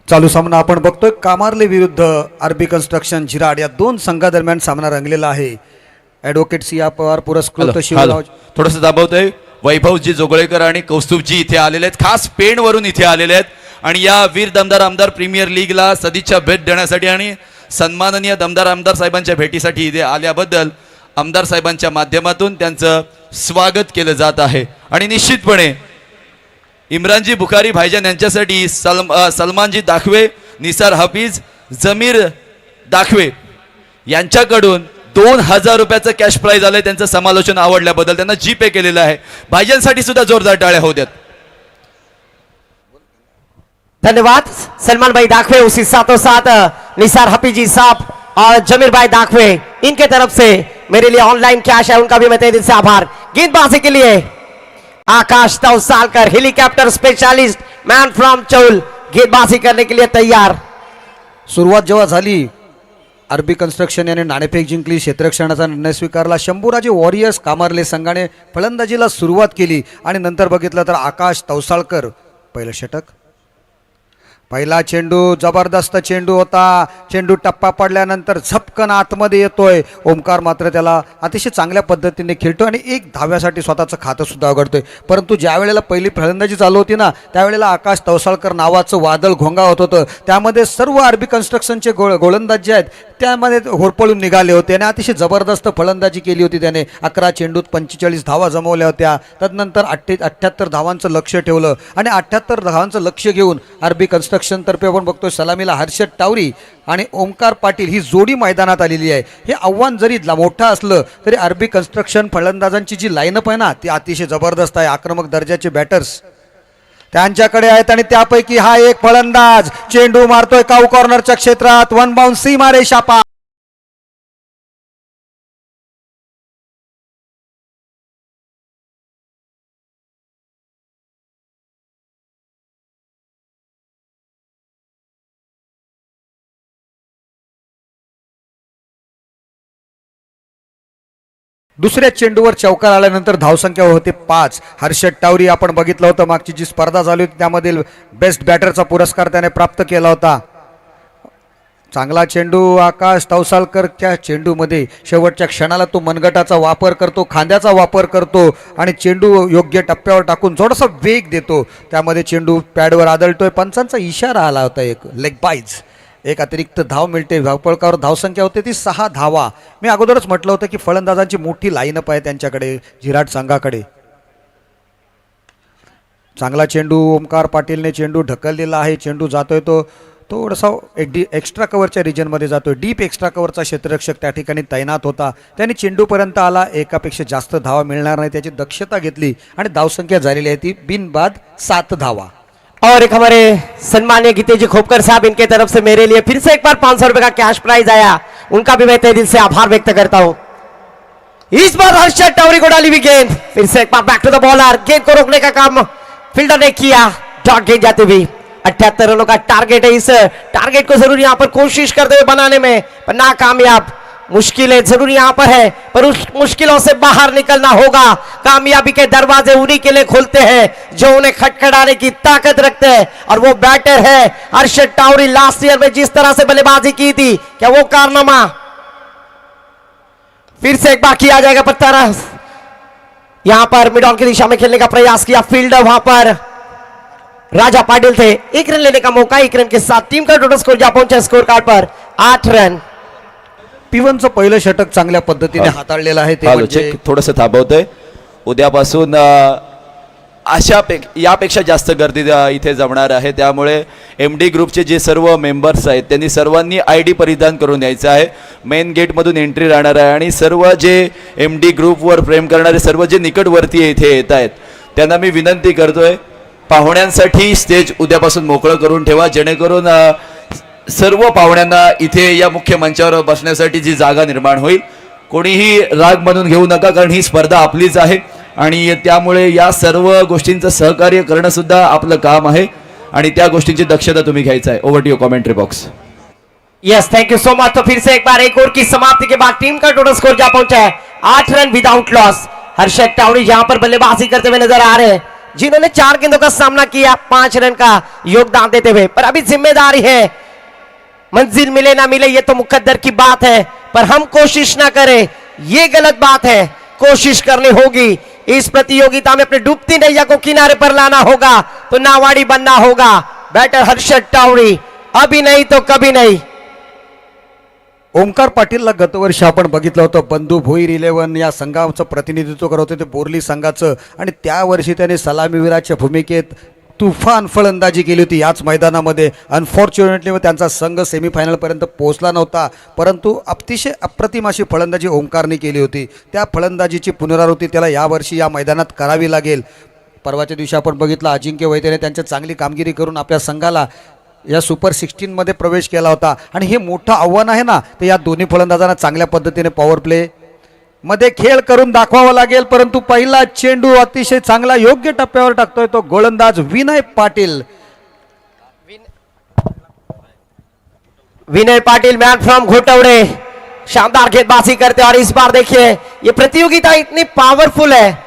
चालू सामना आपण बघतोय कामार्ले विरुद्ध आरबी कन्स्ट्रक्शन झिराड या 2 संघादरम्यान सामना रंगलेला आहे. ॲडव्होकेट सिया पवार पुरस्कृत शिवराज थोडंसं दाबवतोय. वैभवजी जोगळेकर आणि कौस्तुभजी इथे आलेले आहेत, खास पेणवरून इथे आलेले आहेत आणि या वीर दमदार आमदार प्रीमियर लीगला सदिच्छा भेट देण्यासाठी आणि सन्माननीय दमदार आमदार साहेबांच्या भेटीसाठी इथे आल्याबद्दल आमदार साहेबांच्या माध्यमातून त्यांचं स्वागत केलं जात आहे. आणि निश्चितपणे इम्रानजी बुखारी भाईजान यांच्यासाठी सलमानजी दाखवे, निसार हाफिज, जमीर दाखवे यांच्याकडून 2000 रुपयाचं कॅश प्राइज आलंय. त्यांचं समालोचन आवडल्याबद्दल त्यांना जीपे केलेलं आहे. भाईजानसाठी सुद्धा जोरदार टाळ्या होऊ द्यात. धन्यवाद सलमान भाई दाखवे, उसी साथों साथ निसार हफीजी साहब और जमीर भाई दाखवे, इनके तरफ से मेरे लिए ऑनलाइन कैश है, उनका भी मैं तहे दिल से आभार. गेंदबाजी के लिए Akash Tausalkar, helicopter specialist, man from Chaul, गेंदबाजी करने के लिए तैयार. सुरुवात जेव्हा झाली आरबी कन्स्ट्रक्शन याने नाणेफेक जिंकली, क्षेत्ररक्षणाचा निर्णय स्वीकारला. शंभूराजे वॉरियर्स कामारले संघाने फलंदाजीला सुरुवात केली आणि नंतर बघितलं तर आकाश तवसाळकर पहिलं षटक. पहिला चेंडू जबरदस्त चेंडू होता. चेंडू टप्पा पडल्यानंतर झपकन आतमध्ये येतोय. ओमकार मात्र त्याला अतिशय चांगल्या पद्धतीने खेळतो आणि एक धाव्यासाठी स्वतःचं खातं सुद्धा उघडतोय. परंतु ज्या वेळेला पहिली फलंदाजी चालू होती ना, त्यावेळेला आकाश तवसाळकर नावाचं वादळ घोंगावत होतं. त्यामध्ये सर्व आरबी कन्स्ट्रक्शनचे गोलंदाज जे आहेत त्यामध्ये होरपळून निघाले होते आणि अतिशय जबरदस्त फलंदाजी केली होती त्याने. 11 चेंडूत 45 धावा जमवल्या होत्या. तदनंतर 78 धावांचं लक्ष ठेवलं आणि 78 धावांचं लक्ष घेऊन आरबी कन्स्ट्रक्शन तर्फे आपण बघतोय सलामीला हर्षद टावरी आणि ओमकार पाटील ही जोडी मैदानात आलेली आहे. हे आव्हान जरी मोठं असलं तरी आरबी कन्स्ट्रक्शन फलंदाजांची जी लाईनअप आहे ना ती अतिशय जबरदस्त आहे. आक्रमक दर्जाचे बॅटर्स त्यांच्याकडे आहेत आणि त्यापैकी हा एक फलंदाज चेंडू मारतोय काऊ कॉर्नरच्या क्षेत्रात. वन बाउंड सीमारेषा पार. दुसऱ्या चेंडूवर चौकार आल्यानंतर धावसंख्या होते 5. हर्षद टावरी आपण बघितलं होतं मागची जी स्पर्धा झाली होती त्यामधील बेस्ट बॅटरचा पुरस्कार त्याने प्राप्त केला होता. चांगला चेंडू आकाश तवसाळकरच्या चेंडूमध्ये शेवटच्या क्षणाला तो मनगटाचा वापर करतो, खांद्याचा वापर करतो आणि चेंडू योग्य टप्प्यावर टाकून थोडासा वेग देतो. त्यामध्ये चेंडू पॅडवर आदळतोय. पंचांचा इशारा आला होता एक लेग बाईज. एक अतिरिक्त धाव मिळते. धावपळकावर धावसंख्या होते ती 6 धावा. मी अगोदरच म्हटलं होतं की फलंदाजांची मोठी लाईनअप आहे त्यांच्याकडे झिराट संघाकडे. चांगला चेंडू ओमकार पाटीलने चेंडू ढकललेला आहे. चेंडू जातोय तो थोडासा एक्स्ट्रा कव्हरच्या रिजनमध्ये जातोय. डीप एक्स्ट्रा कव्हरचा क्षेत्ररक्षक त्या ठिकाणी तैनात होता. त्याने चेंडूपर्यंत आला. एकापेक्षा जास्त धावा मिळणार नाही त्याची दक्षता घेतली आणि धावसंख्या झालेली आहे ती बिनबाद 7 धावा. और एक हमारे सम्मानीय गीतेजी खोपकर साहब, इनके तरफ से मेरे लिए फिर से एक बार 500 रुपए का कैश प्राइज आया. उनका भी मैं तहे दिल से आभार व्यक्त करता हूं. इस बार हर्षद टावरी को डाली हुई गेंद. फिर से एक बार बैक टू द बॉलर. गेंद को रोकने का काम फील्डर ने किया. डॉट गेंद जाती हुई. 78 रनों का टारगेट है. इस टारगेट को जरूर यहां पर कोशिश करते हुए बनाने में पर नाकामयाब. मुश्किलें जरूर यहां पर है पर उस मुश्किलों से बाहर निकलना होगा. कामयाबी के दरवाजे उन्हीं के लिए खुलते हैं जो उन्हें खटखटाने की ताकत रखते हैं और वो बैटर है हर्षद टावरी. लास्ट ईयर में जिस तरह से बल्लेबाजी की थी, क्या वो कारनामा फिर से एक बार किया जाएगा? पत्थर यहां पर मिड ऑन की दिशा में खेलने का प्रयास किया. फील्डर वहां पर राजा पाटिल थे. 1 रन लेने का मौका. 1 रन के साथ टीम का टोटल स्कोर जहां पहुंचा स्कोर कार्ड पर 8 रन. पिवनचं पहिलं षटक चांगल्या पद्धतीने हाताळलेलं आहे. ते म्हणजे थोडंसं थांबवतोय. उद्यापासून यापेक्षा जास्त गर्दी इथे जमणार आहे. त्यामुळे MD ग्रुपचे जे सर्व मेंबर्स आहेत त्यांनी सर्वांनी ID परिधान करून यायचं आहे. मेन गेटमधून एंट्री राहणार आहे आणि सर्व जे MD ग्रुपवर प्रेम करणारे सर्व जे निकटवर्ती इथे येत आहेत त्यांना मी विनंती करतोय पाहुण्यांसाठी स्टेज उद्यापासून मोकळं करून ठेवा जेणेकरून सर्व पाहुण्यांना इथे या मुख्य मंचावर बसण्यासाठी जी जागा निर्माण होईल. कोणीही राग म्हणून घेऊ नका कारण ही स्पर्धा आपलीच आहे आणि त्यामुळे या सर्व गोष्टींचं सहकार्य करणं सुद्धा आपलं काम आहे आणि त्या गोष्टींची दक्षता तुम्ही घ्यायचं आहे. Over to your commentary box. Yes, thank you so much. तो फिर से एक बार एक ओवर की समाप्ति के बाद टीम का टोटल स्कोर जहां पहुंचा है 8 run without loss. Harshad Tawari जहां पर बल्लेबाजी करते हुए नजर आ रहे हैं जिन्होंने 4 गेंदों का सामना किया 5 रन का योगदान देते हुए. पर अभी जिम्मेदारी है. मंजिल मिले ना मिले ये तो मुकद्दर की बात है पर हम कोशिश ना करें ये गलत बात है. कोशिश करनी होगी. इस प्रतियोगिता में अपने डूबती नैया को किनारे पर लाना होगा तो नावाड़ी बनना होगा. बैटर हर्षद टावरी अभी नहीं तो कभी नहीं. ओमकार पाटीलला गतवर्षी आपण बघितलं होतं बंधू भोईर 11 या संघाचं प्रतिनिधित्व करत होते ते बोर्ली संघाचं आणि त्या वर्षी त्याने सलामीवीराच्या भूमिकेत तुफान फलंदाजी केली होती याच मैदानामध्ये. अनफॉर्च्युनेटली त्यांचा संघ सेमीफायनलपर्यंत पोहोचला नव्हता परंतु अतिशय अप्रतिम अशी फलंदाजी ओमकारने केली होती. त्या फलंदाजीची पुनरावृत्ती त्याला यावर्षी या मैदानात करावी लागेल. परवाच्या दिवशी आपण बघितलं अजिंक्य वैद्यने त्यांच्या चांगली कामगिरी करून आपल्या संघाला या सुपर 16 मध्ये प्रवेश केला होता आणि हे मोठं आव्हान आहे ना ते या दोन्ही फलंदाजांना चांगल्या पद्धतीने पॉवर प्ले मध्ये खेळ करून दाखवावा लागेल. परंतु पहिला चेंडू अतिशय चांगला योग्य टप्प्यावर टाकतोय तो गोलंदाज विनय पाटील. विनय पाटिल मैन फ्रॉम घोटवड़े शानदार गेंदबाजी करते और इस बार देखिए ये प्रतियोगिता इतनी पावरफुल है।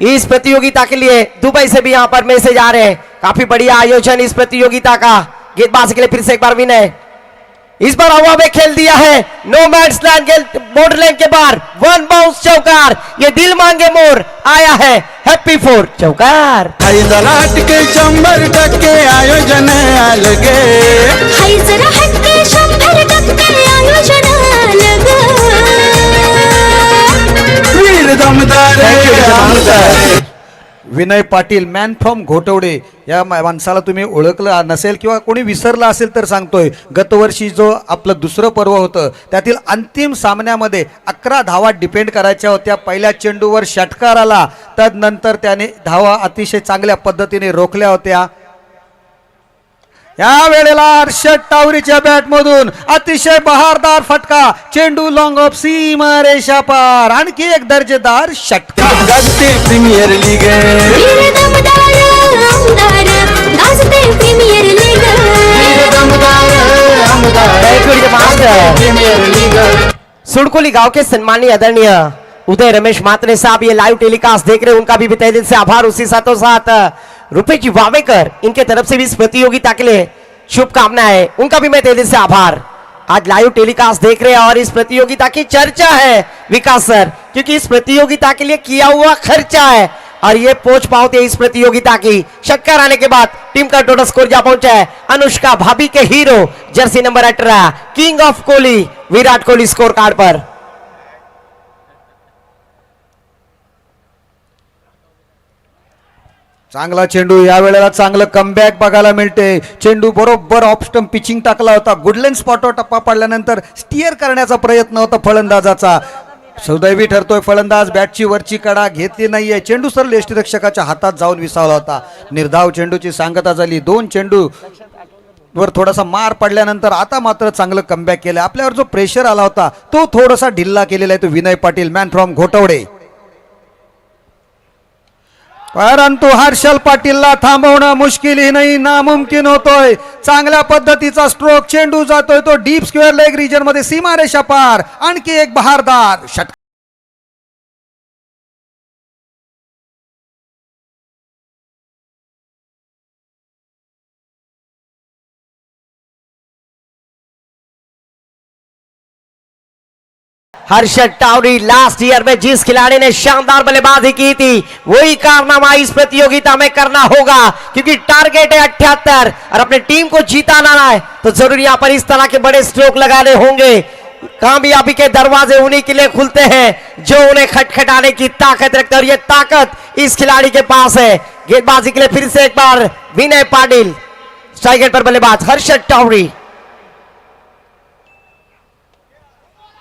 इस प्रतियोगिता के लिए दुबई से भी यहां पर मैसेज आ रहे हैं। काफी बढ़िया आयोजन इस प्रतियोगिता का। गेंदबाजी के लिए फिर से एक बार विनय, इस बार हवा में खेल दिया है, no match land border line के बाहर, वन बाउंस चौकार, ये दिल मांगे मोर आया है, हैप्पी फोर चौकार। के 100% आयोजन अलगे हाय जरा हटके 100% आयोजन अलग वीर दमदार विनय पाटील मॅन फ्रॉम घोटवडे या माणसाला तुम्ही ओळखलं नसेल किंवा कोणी विसरला असेल तर सांगतोय, गतवर्षी जो आपलं दुसरं पर्व होतं त्यातील अंतिम सामन्यामध्ये 11 धावा डिपेंड करायच्या होत्या. पहिल्या चेंडूवर षटकार आला, तदनंतर त्याने धावा अतिशय चांगल्या पद्धतीने रोखल्या होत्या. या वेळेला हर्षद टावरीच्या बॅटमधून अतिशय बहारदार फटका, चेंडू लॉंग ऑफ सीमा रेषा पार, आणखी एक दर्जेदार षटकार. गाजते प्रीमियर लीग वीर दमदार आमदार गाजते प्रीमियर लीग वीर दमदार आमदार प्रीमियर लीग. सुड़कोली गांव के सम्मानीय आदरणीय उदय रमेश मात्रे साहब ये लाइव टेलीकास्ट देख रहे हैं, उनका भी तहे दिल से आभार. उसी साथों साथ रुपए जी वावेकर, इनके तरफ से भी इस प्रतियोगिता के लिए शुभकामनाएं, उनका भी मैं तहे दिल से आभार. आज लाइव टेलीकास्ट देख रहे हैं और इस प्रतियोगिता की चर्चा है विकास सर, क्योंकि इस प्रतियोगिता के लिए किया हुआ खर्चा है और ये पहुंच पाते इस प्रतियोगिता की. षटकार आने के बाद टीम का टोटल स्कोर जा पहुंचा है अनुष्का भाभी के hero jersey number 18 king of Kohli Virat Kohli score card पर. चांगला चेंडू, या वेळेला चांगलं कमबॅक बघायला मिळते. चेंडू बरोबर ऑफ स्टंप पिचिंग टाकला होता, गुडलेन स्पॉटवर टप्पा पडल्यानंतर स्टिअर करण्याचा प्रयत्न होता फलंदाजाचा. सुदैवी ठरतोय फलंदाज बॅटची वरची कडा घेतली नाहीये. चेंडू सरळ यष्टीरक्षकाच्या हातात जाऊन विसावला होता. निर्धाव चेंडूची सांगता झाली. 2 चेंडू वर थोडासा मार पडल्यानंतर आता मात्र चांगलं कमबॅक केलं. आपल्यावर जो प्रेशर आला होता तो थोडासा ढिल्ला केलेला आहे तो विनय पाटील मॅन फ्रॉम घोटवडे. परंतु हर्षल पाटीलला थांबवणं मुश्किल ही नाही, नामुमकिन होतोय. चांगल्या पद्धतीचा स्ट्रोक, चेंडू जातोय तो डीप स्क्वेअर लेग रिजन मध्ये सीमारेषा पार, आणखी एक बहारदार षटकार. हर्षद टावरी लास्ट ईयर में जिस खिलाड़ी ने शानदार बल्लेबाजी की थी वही कारनामा इस प्रतियोगिता में करना होगा, क्योंकि टारगेट है 78 और अपने टीम को जीताना है तो जरूर यहाँ पर इस तरह के बड़े स्ट्रोक लगाने होंगे. कामयाबी के दरवाजे उन्हीं के लिए खुलते हैं जो उन्हें खटखटाने की ताकत रखते हैं और ये ताकत इस खिलाड़ी के पास है. गेंदबाजी के लिए फिर से एक बार विनय पाटिल, स्ट्राइक पर बल्लेबाज हर्षद टावरी.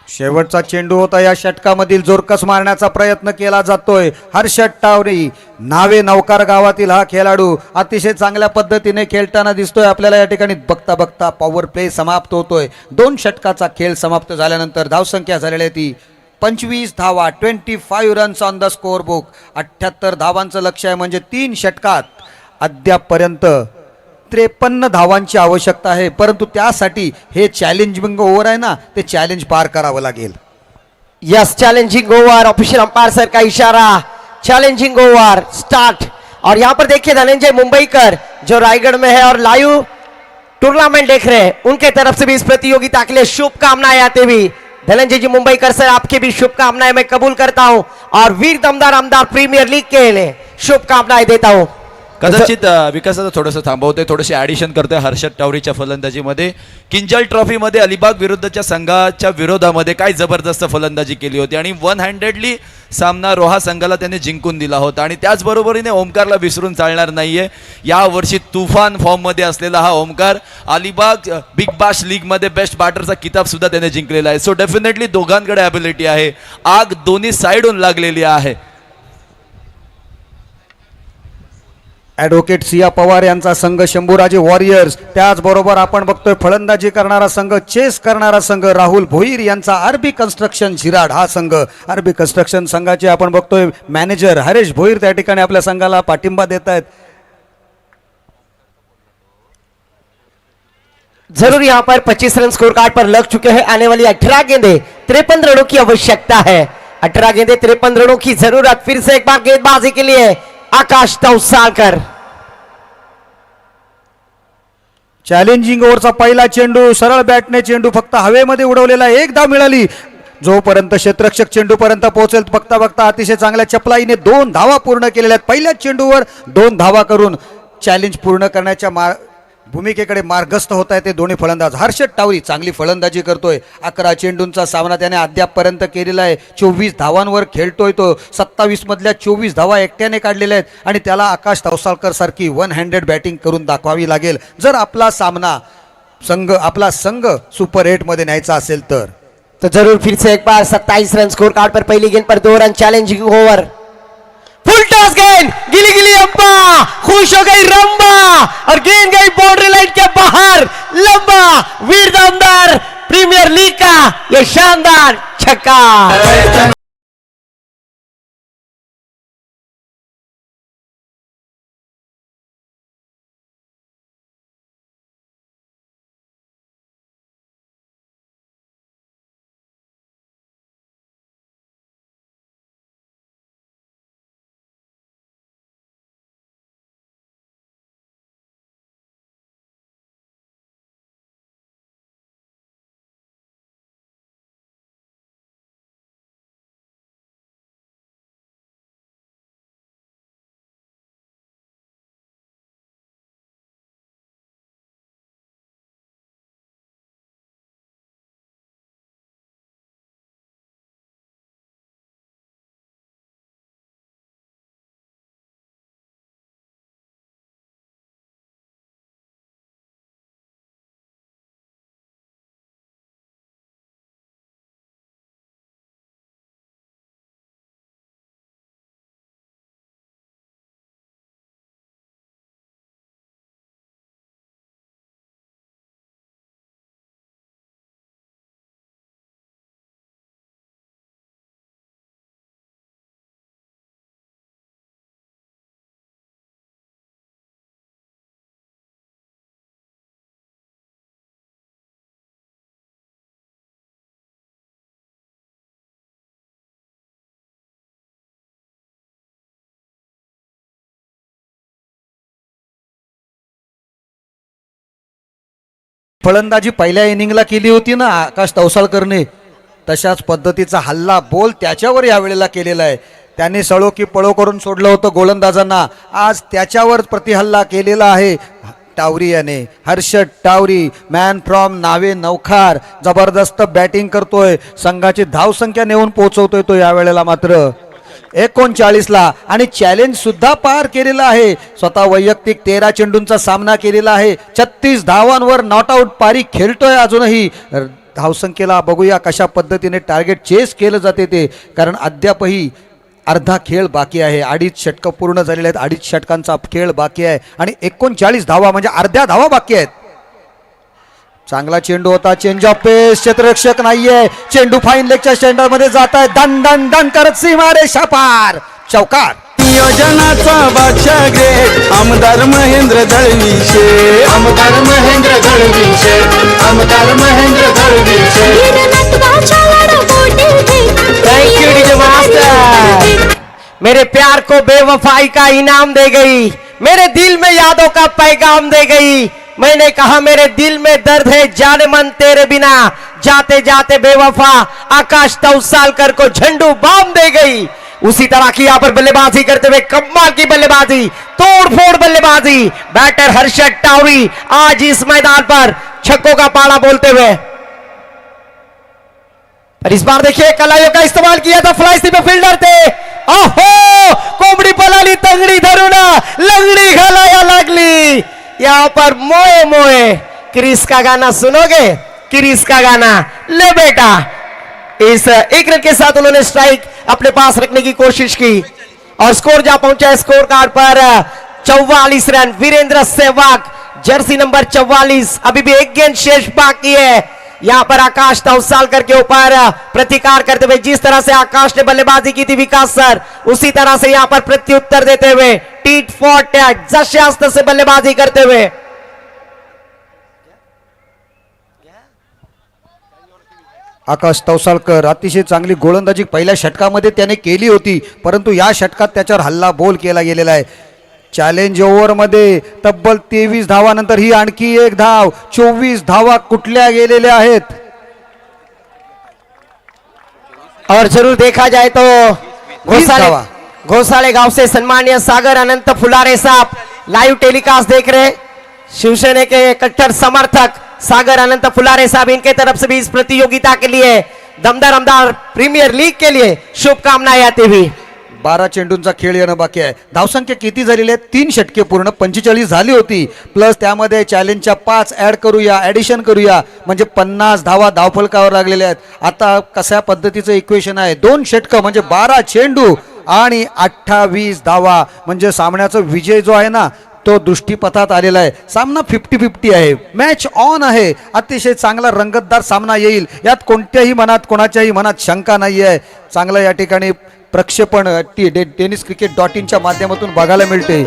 शेवटचा चेंडू होता. या षटकामधील जोरकस मारण्याचा प्रयत्न केला जातोय. हर्षद टावरी नावे नौकार गावातील हा खेळाडू अतिशय चांगल्या पद्धतीने खेळताना दिसतोय आपल्याला. या ठिकाणी बघता बघता पॉवर प्ले समाप्त होतोय. 2 षटकाचा खेळ समाप्त झाल्यानंतर धावसंख्या झालेली आहे ती 25 धावा, 25 runs on the score book. 78 धावांचं लक्ष आहे, म्हणजे 3 षटकात अद्यापपर्यंत 53 धावांची आवश्यकता आहे. परंतु त्यासाठी हे चॅलेंजिंग ओव्हर आहे ना, ते चॅलेंज पार करावं लागेल. Yes, challenging over, official umpire sir का इशारा, चैलेंजिंग ओवर स्टार्ट. और यहाँ पर देखिए धनंजय मुंबईकर जो रायगढ़ में है और लाइव टूर्नामेंट देख रहे हैं, उनके तरफ से भी इस प्रतियोगिता के लिए शुभकामनाएं आते हुए. धनंजय जी मुंबईकर सर, आपकी भी शुभकामनाएं मैं कबूल करता हूं और वीर दमदार आमदार प्रीमियर लीग के लिए शुभकामनाएं देता हूं. कदाचित विकासाचं थोडंसं थांबवतोय, थोडेसे ॲडिशन करतोय हर्षद टावरीच्या फलंदाजीमध्ये. किंजल ट्रॉफीमध्ये अलिबाग विरुद्धच्या संघाच्या विरोधामध्ये काय जबरदस्त फलंदाजी केली होती आणि 1 हँडेडली सामना रोहा संघाला त्याने जिंकून दिला होता. आणि त्याचबरोबरीने ओमकारला विसरून चालणार नाहीये. यावर्षी तुफान फॉर्ममध्ये असलेला हा ओमकार अलिबाग बिग बाश लीगमध्ये बेस्ट बॅटरचा किताब सुद्धा त्याने जिंकलेला आहे. सो डेफिनेटली दोघांकडे ॲबिलिटी आहे. आग दोन्ही साईडून लागलेली आहे. ॲडव्होकेट सिया पवार यांचा संघ शंभूराजे वॉरियर्स, त्याचबरोबर आपण बघतोय फलंदाजी करणारा संघ, चेस करणारा संघ राहुल भोईर यांचा आरबी कन्स्ट्रक्शन शिराड हा संघ. आरबी कन्स्ट्रक्शन संघाचे आपण बघतोय मॅनेजर हरेश भोईर त्या ठिकाणी आपल्या संघाला पाठिंबा देत आहेत. जरूर यहाँ पर 25 रन स्कोर कार्ड पर लग चुके हैं। आने वाली 18 गेंदे 53 रनों की आवश्यकता है। 18 गेंदे 53 रनों की जरूरत। फिर से एक बार गेंदबाजी के लिए आकाश तौसालकर। चॅलेंजिंग ओव्हरचा पहिला चेंडू, सरळ बॅटने चेंडू फक्त हवेमध्ये उडवलेला, एक धाव मिळाली. जोपर्यंत क्षेत्ररक्षक चेंडूपर्यंत पोहोचेल बघता बघता अतिशय चांगल्या चपलाईने 2 धावा पूर्ण केलेल्या आहेत. पहिल्याच चेंडूवर 2 धावा करून चॅलेंज पूर्ण करण्याच्या भूमिकेकडे मार्गस्थ होत आहे ते दोन्ही फलंदाज. हर्षद टावरी चांगली फलंदाजी करतोय. 11 चेंडूंचा सामना त्याने अद्यापपर्यंत केलेला आहे. 24 धावांवर खेळतोय तो. 27 मधल्या 24 धावा एकट्याने काढलेल्या आहेत आणि त्याला आकाश तौसालकर सारखी 1 हँडेड बॅटिंग करून दाखवावी लागेल जर आपला संघ सुपर 8 मध्ये न्यायचा असेल तर. तो जरूर फिर से एक बार 27 रन स्कोर कार्ड पर पहली गेंद पर 2 रन। चैलेंजिंग ओवर, फुल टॉस गेंद, गिली गिली अंपा, खुश हो गई रंबा और गेंद गई बाउंड्री लाइन के बाहर। लंबा वीर दमदार प्रीमियर लीग का ये शानदार छक्का। फलंदाजी पहिल्या इनिंगला केली होती ना आकाश तौसालकरने, तशाच पद्धतीचा हल्ला बोल त्याच्यावर यावेळेला केलेला आहे. त्यांनी सळो की पळो करून सोडलं होतं गोलंदाजांना, आज त्याच्यावर प्रतिहल्ला केलेला आहे टावरी याने. हर्षद टावरी मॅन फ्रॉम नावे नौखार जबरदस्त बॅटिंग करतोय. संघाची धावसंख्या नेऊन पोहोचवतोय तो यावेळेला मात्र 39ला आणि चॅलेंज सुद्धा पार केलेला आहे. स्वतः वैयक्तिक 13 चेंडूंचा सामना केलेला आहे. 36 धावांवर नॉट आउट पारी खेळतोय. अजूनही धावसंख्येला बघूया कशा पद्धतीने टार्गेट चेस केलं जाते ते, कारण अद्यापही अर्धा खेळ बाकी आहे. 2.5 षटकं पूर्ण झालेले आहेत. 2.5 षटकांचा खेळ बाकी आहे आणि 39 धावा म्हणजे अर्ध्या धावा बाकी आहेत. चांगला चेंडू होता, चेंज ऑफ पेस, क्षेत्ररक्षक नाहीये, चेंडू फाईन लेगच्या स्टँडमध्ये जात आहे. दन दन दन करत सीमारेषा पार, चौकार. नियोजनाचा बादशाह ग्रेट आमदार महेंद्र दळवीशे. आमदार महेंद्र दळवीशे, आमदार महेंद्र दळवीशे. थैंक यू डीजे मास्टर, मेरे प्यार को बेवफाई का इनाम दे गई, मेरे दिल में यादों का पैगाम दे गई. मैंने कहा मेरे दिल में दर्द है जाने मन तेरे बिना, जाते जाते बेवफा आकाश तौसालकर को झंडू बाम दे गई. उसी तरह की यहाँ पर बल्लेबाजी करते हुए कमाल की बल्लेबाजी, तोड़फोड़ बल्लेबाजी, बैटर हर्षद टावरी आज इस मैदान पर छक्कों का पाला बोलते हुए. और इस बार देखिए कलाइयों का इस्तेमाल किया था, फ्लाई स्लिप फील्डर थे. ओहो, कोंबडी पळाली तंगडी धरून लंगडी घालाया लागली. यहाँ पर मोए मोए क्रिस का गाना सुनोगे, क्रिस का गाना. ले बेटा, इस 1 रन के साथ उन्होंने स्ट्राइक अपने पास रखने की कोशिश की और स्कोर जा पहुंचा है स्कोर कार्ड पर 44 run. Virender Sehwag jersey number 44. अभी भी एक गेंद शेष बाकी है. यहाँ पर आकाश तौसालकर के ऊपर प्रतिकार करते हुए, जिस तरह से आकाश ने बल्लेबाजी की थी विकास सर, उसी तरह से यहाँ पर प्रत्युत्तर देते हुए टीट फॉर टैट जशास्त्र से बल्लेबाजी करते हुए आकाश तवसाळकर अतिशय चांगली गोलंदाजी पहिल्या षटकामध्ये त्याने केली होती, परंतु या षटकात त्याच्यावर हल्ला बोल केला गेलेला आहे. चॅलेंज ओव्हरमध्ये तब्बल 23 धावानंतर ही आणखी एक धाव, 24 धावा कुठल्या गेलेल्या आहेत. और जरूर देखा जाए तो घोसाले धावा. घोसाले गांव से सम्मानीय सागर अनंत फुलारे साहब लाइव टेलीकास्ट देख रहे. शिवसेना के कट्टर समर्थक सागर अनंत फुलारे साहब, इनके तरफ से भी इस प्रतियोगिता के लिए दमदार प्रीमियर लीग के लिए शुभकामनाएं आती हुई. 12 चेंडूंचा खेळ येणं बाकी आहे. धावसंख्या किती झालेली आहे? 3 षटके पूर्ण 45 झाली होती, प्लस त्यामध्ये चॅलेंजच्या 5 ऍड करूया, ऍडिशन करूया, म्हणजे 50 धावा धावफलकावर लागलेल्या आहेत. आता कशा पद्धतीचं इक्वेशन आहे? 2 षटकं म्हणजे 12 चेंडू आणि 28 धावा, म्हणजे सामन्याचा विजय जो आहे ना तो दृष्टीपथात आलेला आहे. सामना 50-50 आहे, मॅच ऑन आहे. अतिशय चांगला रंगतदार सामना येईल, यात कोणत्याही मनात कोणाच्याही मनात शंका नाही आहे. चांगलं या ठिकाणी प्रक्षेपण tenniscricket.in माध्यमातून बघायला मिळते.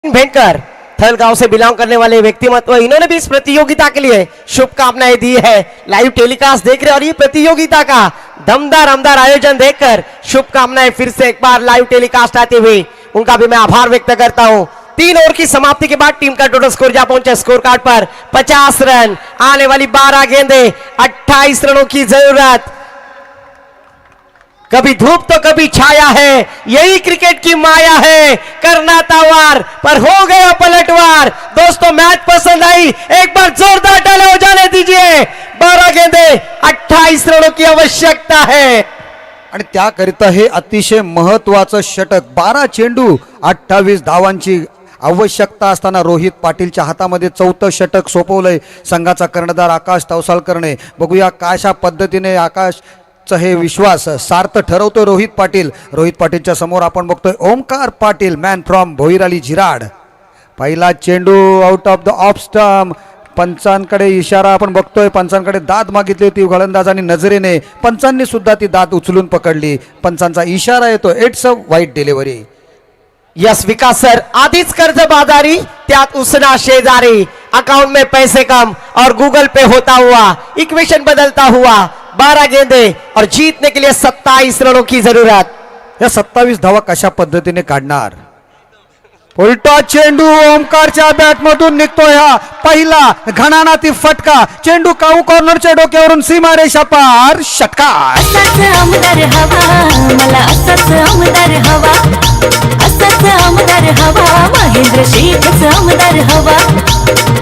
भेंटकर थल गांव से बिलोंग करने वाले व्यक्तिमत्व, इन्होंने भी इस प्रतियोगिता के लिए शुभकामनाएं दी है. लाइव टेलीकास्ट देख रहे और ये प्रतियोगिता का दमदार आयोजन देखकर शुभकामनाएं फिर से एक बार लाइव टेलीकास्ट आते हुए उनका भी मैं आभार व्यक्त करता हूं. 3 ओवर की समाप्ति के बाद टीम का टोटल स्कोर जा पहुंचा स्कोर कार्ड पर 50 रन. आने वाली 12 गेंदे, 28 रनों की जरूरत. कभी धूप तो कभी छाया है, यही क्रिकेट की माया है. करना था वार पर हो गया पलटवार. दोस्तों मैच पसंद आई, एक बार जोरदार डाले हो जाने दीजिए. 12 गेंदे, 28 रनों की आवश्यकता है. आणि त्याकरिता हे अतिशय महत्वाचं षटक. 12 चेंडू 28 धावांची आवश्यकता असताना रोहित पाटीलच्या हातामध्ये 4थं षटक सोपवलंय संघाचा कर्णधार आकाश तवसाळकरने. बघूया कशा पद्धतीने आकाश हे विश्वास सार्थ ठरवतोय रोहित पाटील. रोहित पाटीलच्या समोर आपण बघतोय ओमकार पाटील, मॅन फ्रॉम भोईराली जिराड. पहिला चेंडू out of the off stump. पंचांकडे इशारा आपण बघतोय, पंचांकडे दाद मागितली होती गोलंदाजांनी नजरेने, पंचांनी सुद्धा ती दाद उचलून पकडली. पंचांचा इशारा येतो, इट्स अ वाईट डिलिव्हरी. यस विकास सर, आधीच कर्ज बाजारी त्यात उसना शेजारी. अकाउंट में पैसे कम और गूगल पे होता हुआ, इक्वेशन बदलता हुआ. 12 गेंदे और जीतने के लिए 27 रनों की जरूरत. या 27 धावा कशा पद्धतीने काढणार? उलटा चेंडू ओमकारच्या बॅटमधून निघतोय. हा पहिला घणानाती फटका. चेंडू काऊ कॉर्नरच्या डोक्यावरून सीमारेषा पार. षटकार. असाच आमदार हवा मला, असाच आमदार हवा, असाच आमदार हवा. महेंद्र शेठच आमदार हवा.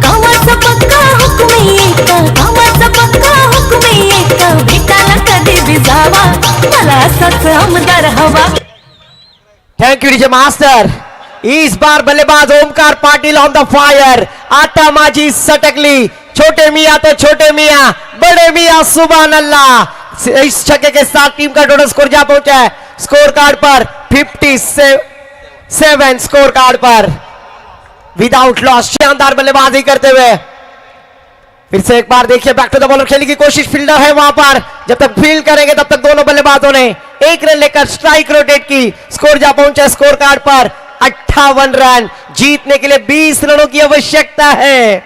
कामाचा पक्का हुकमी एका, कामाचा पक्का हुकमी एका. भेटायला कधी बी जावा, मला असाच आमदार हवा. Thank you DJ master. इस बार बल्लेबाज Omkar Patil on the fire. आटा माझी सटकली. छोटे मियां तो छोटे मियां, बड़े मियां सुभान अल्लाह. इस छक्के के साथ टीम का टोटल स्कोर जा पहुंचा है स्कोर कार्ड पर 57 स्कोर कार्ड पर. विदाउट लॉस शानदार बल्लेबाजी करते हुए फिर से एक बार देखिए बैक टू द बॉलर खेलने की कोशिश. फील्डर है वहां पर, जब तक फील्ड करेंगे तब तक दोनों बल्लेबाजों ने 1 रन लेकर स्ट्राइक रोटेट की. स्कोर जा पहुंचा स्कोर कार्ड पर 58 रन. जीतने के लिए 20 रनों की आवश्यकता है.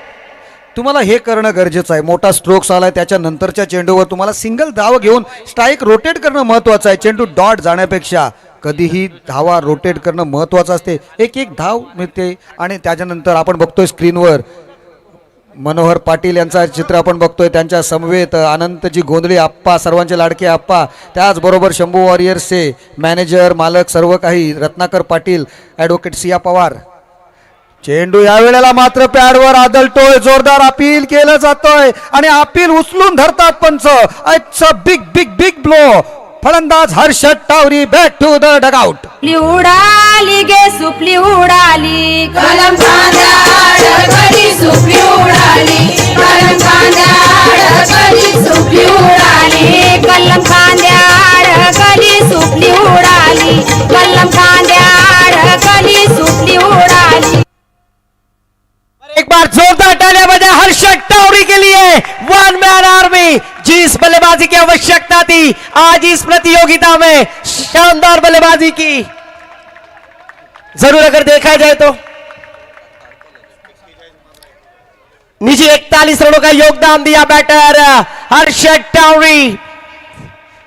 तुम्हाला हे करणं गरजेचं आहे. मोठा स्ट्रोक्स आलाय, त्याच्या नंतरच्या चेंडूवर तुम्हाला सिंगल धाव घेऊन स्ट्राईक रोटेट करणं महत्वाचं आहे. चेंडू डॉट जाण्यापेक्षा कधीही धावा रोटेट करणं महत्वाचं असते. एक धाव मिळते आणि त्याच्यानंतर आपण बघतोय स्क्रीनवर मनोहर पाटील यांचा चित्र आपण बघतोय. त्यांच्या समवेत अनंतजी गोंधळी आप्पा, सर्वांचे लाडके आप्पा, त्याचबरोबर शंभू वॉरियर्सचे मॅनेजर, मालक, सर्व काही, रत्नाकर पाटील, ॲडव्होकेट सिया पवार. चेंडू या वेळेला मात्र पॅडवर आदळतोय, जोरदार अपील केलं जातोय आणि अपील उचलून धरतात पंच. It's a big big big blow. फलंदाज Harshad Tawari back to the dugout. उडाली गे सुपली उडाली कलम कांद्याड कली सुपली उडाली कलम कांद्याड कली सुपली उडाली कलम कांद्याड कली सुपली उडाली कलम कांद्याड कली सुपली उडाली. एक बार जोरदार तालियां बजाएं हर्षद टावरी के लिए. वन मैन आर्मी, जिस बल्लेबाजी की आवश्यकता थी आज इस प्रतियोगिता में शानदार बल्लेबाजी की. जरूर अगर देखा जाए तो निजी 41 रनों का योगदान दिया बैटर हर्षद टावरी.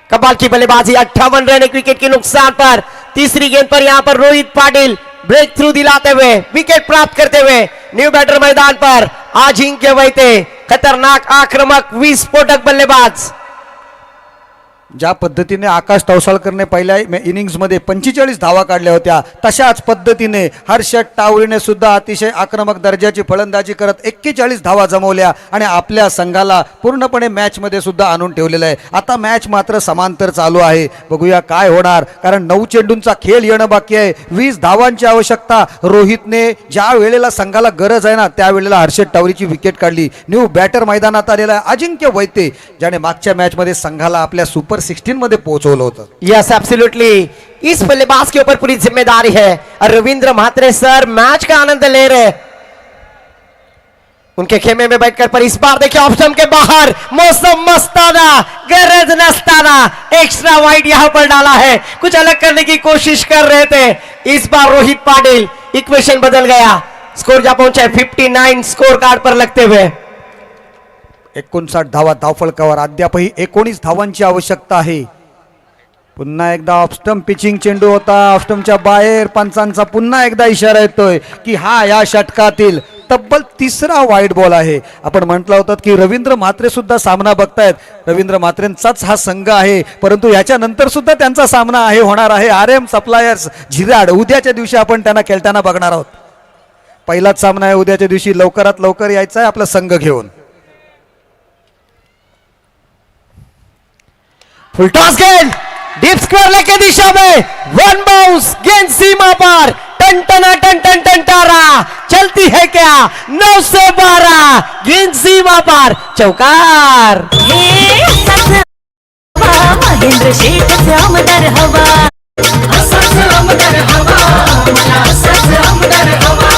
कमाल की बल्लेबाजी, 58 रन एक विकेट के नुकसान पर. तीसरी गेंद पर यहां पर रोहित पाटिल ब्रेक थ्रू दिलाते हुए विकेट प्राप्त करते हुए न्यू बैटर मैदान पर अजिंक्य वैते, खतरनाक आक्रमक विस्फोटक बल्लेबाज. ज्या पद्धतीने आकाश तवसाळकरने पहिल्या इनिंग्समध्ये 45 धावा काढल्या होत्या, तशाच पद्धतीने हर्षद टावरीने सुद्धा अतिशय आक्रमक दर्जाची फलंदाजी करत 41 धावा जमवल्या आणि आपल्या संघाला पूर्णपणे मॅचमध्ये सुद्धा आणून ठेवलेलं आहे. आता मॅच मात्र समांतर चालू आहे. बघूया काय होणार, कारण 9 चेंडूंचा खेळ येणं बाकी आहे. 20 धावांची आवश्यकता. रोहितने ज्या वेळेला संघाला गरज आहे ना, त्यावेळेला हर्षद टावरीची विकेट काढली. न्यू बॅटर मैदानात आलेला आहे अजिंक्य वैते, ज्याने मागच्या मॅचमध्ये संघाला आपल्या सुपर 16 मध्ये पोहोचवलं होतं. Yes absolutely. इस बल्लेबाज के ऊपर पूरी जिम्मेदारी है और रविंद्र म्हात्रे सर मैच का आनंद ले रहे. उनके खेमे में बैठकर पर इस बार देखिए ऑप्शन के बाहर मौसम मस्ताना, गरज नस्ताना, एक्स्ट्रा वाइड यहां पर डाला है. कुछ अलग करने की कोशिश कर रहे थे. इस बार रोहित पाटिल, इक्वेशन बदल गया. स्कोर जा पहुंचा 59 स्कोर कार्ड पर लगते हुए. 59 धावा धावफलकावर. अद्यापही 19 धावांची आवश्यकता आहे. पुन्हा एकदा ऑफस्टम्प पिचिंग चेंडू होता, ऑफस्टम्पच्या बाहेर. पंचांचा पुन्हा एकदा इशारा येतोय की हा या षटकातील तब्बल 3रा वाईड बॉल आहे. आपण म्हटलं होतं की रवींद्र म्हात्रे सुद्धा सामना बघतायत. रवींद्र म्हात्रेंचाच हा संघ आहे, परंतु याच्या नंतर सुद्धा त्यांचा सामना होणार आहे RM सप्लायर्स झिराड. उद्याच्या दिवशी आपण त्यांना खेळताना बघणार आहोत. पहिलाच सामना आहे उद्याच्या दिवशी. लवकरात लवकर यायचा आहे आपला संघ घेऊन. फुल टॉस गेंद डीप स्क्वायर लेग की दिशा में. वन बाउंस, गेंद सीमा पर. टन टना टन टन टन तारा चलती है क्या. 9 से 12 गेंद सीमा पर. चौकार. हे असाच हवा महेंद्र शेठच आमदार हवा. असाच आमदार हवा मला असाच आमदार हवा.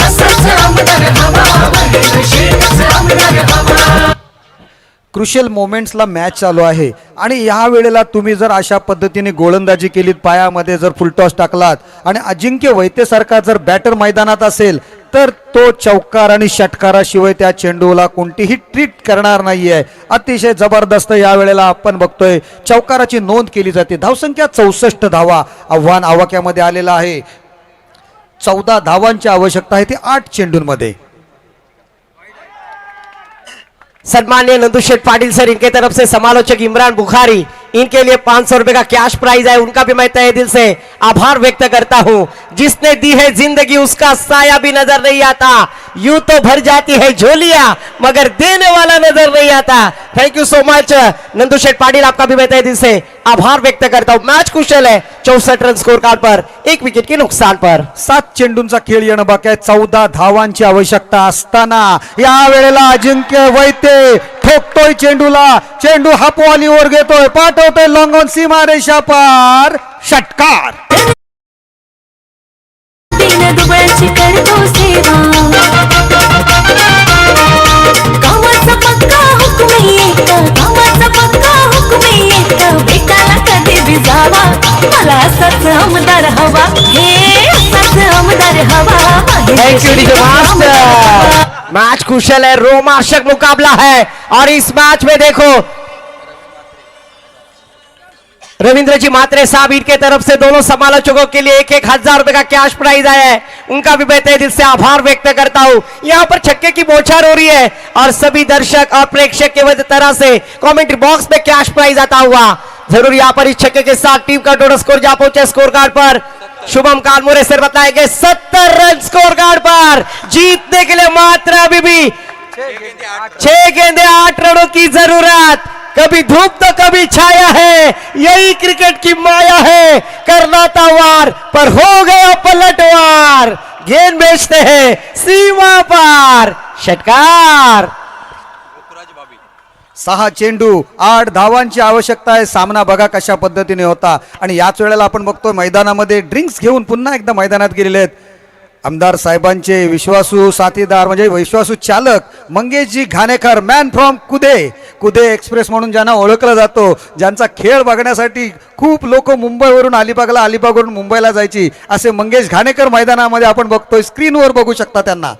असाच आमदार हवा महेंद्र शेठच आमदार हवा. क्रुशियल मोमेंट्सला मॅच चालू आहे आणि या वेळेला तुम्ही जर अशा पद्धतीने गोलंदाजी केलीत, पायामध्ये जर फुलटॉस टाकलात आणि अजिंक्य वैतेसारखा जर बॅटर मैदानात असेल तर तो चौकार आणि षटकाराशिवाय त्या चेंडूला कोणतीही ट्रीट करणार नाहीये. अतिशय जबरदस्त या वेळेला आपण बघतोय चौकाराची नोंद केली जाते. धावसंख्या 64 धावा आव्हान आवाक्यामध्ये आलेला आहे. 14 धावांची आवश्यकता आहे ती 8 चेंडूंमध्ये. सम्मान्य नंदुशेठ पाटिल सर, इनके तरफ से समालोचक इमरान बुखारी, इनके लिए 500 रुपए का कैश प्राइज है. उनका भी मैं तहे दिल से आभार व्यक्त करता हूं. जिसने दी है जिंदगी उसका साया भी नजर नहीं आता. यूं तो भर जाती है झोलियां मगर देने वाला नजर नहीं आता. थैंक यू सो मच नंदुशेठ पाटिल, आपका भी मैं तहे दिल से आभार व्यक्त करता हूं. मैच कुशल है. 64 रन स्कोर कार्ड पर, 1 विकेट के नुकसान पर. 7 चेंडूंचा खेळ येणं बाकी आहे. 14 धावांची आवश्यकता असताना या वेळेला अजिंक्य वैते ठोकतोय चेंडूला. चेंडू हापवालीवर घेतोय, पाठवतोय लॉंग ऑन सीमारेषा पार. षटकार. दिन दुबळ्याची करतो सेवा. कामाचा पक्का हुकमी येत, कामाचा पक्का हुकमी येत. बेताला कधी विजावा मला असाच आमदार हवा. हे असाच आमदार हवा. Thank you master. मैच कुशल है, रोमांचक मुकाबला है और इस मैच में देखो रविंद्र जी मात्रे साहब इनके तरफ से दोनों समालोचकों के लिए 1,000 रुपए का कैश प्राइज आया है, उनका भी मैं तहे दिल से आभार व्यक्त करता हूं। यहां पर छक्के की बौछार हो रही है और सभी दर्शक और प्रेक्षक के वजह तरह से कमेंट्री बॉक्स में कैश प्राइज आता हुआ जरूर यहां पर इस छक्के के साथ टीम का टोटल स्कोर जा पहुंचे स्कोर कार्ड पर। शुभम कालमुरे से बताएंगे 70 रन स्कोर कार्ड पर, जीतने के लिए मात्र अभी भी 6 गेंदे 8 रनों की जरूरत। कभी धूप तो कभी छाया है, यही क्रिकेट की माया है। करना था वार पर हो गया पलटवार, गेंद बेचते हैं सीमा पार, षटकार। 6 चेंडू 8 धावांची आवश्यकता आहे। सामना बघा कशा पद्धतीने होता आणि याच वेळेला आपण बघतोय मैदानामध्ये ड्रिंक्स घेऊन पुन्हा एकदा मैदानात गेलेले आहेत आमदार साहेबांचे विश्वासू साथीदार म्हणजे विश्वासू चालक मंगेशजी घाणेकर, मॅन फ्रॉम कुदे एक्सप्रेस म्हणून ज्यांना ओळखलं जातो, ज्यांचा खेळ बघण्यासाठी खूप लोक मुंबईवरून अलिबागला, अलिबागवरून मुंबईला जायची, असे मंगेश घाणेकर मैदानामध्ये आपण बघतोय, स्क्रीनवर बघू शकता त्यांना।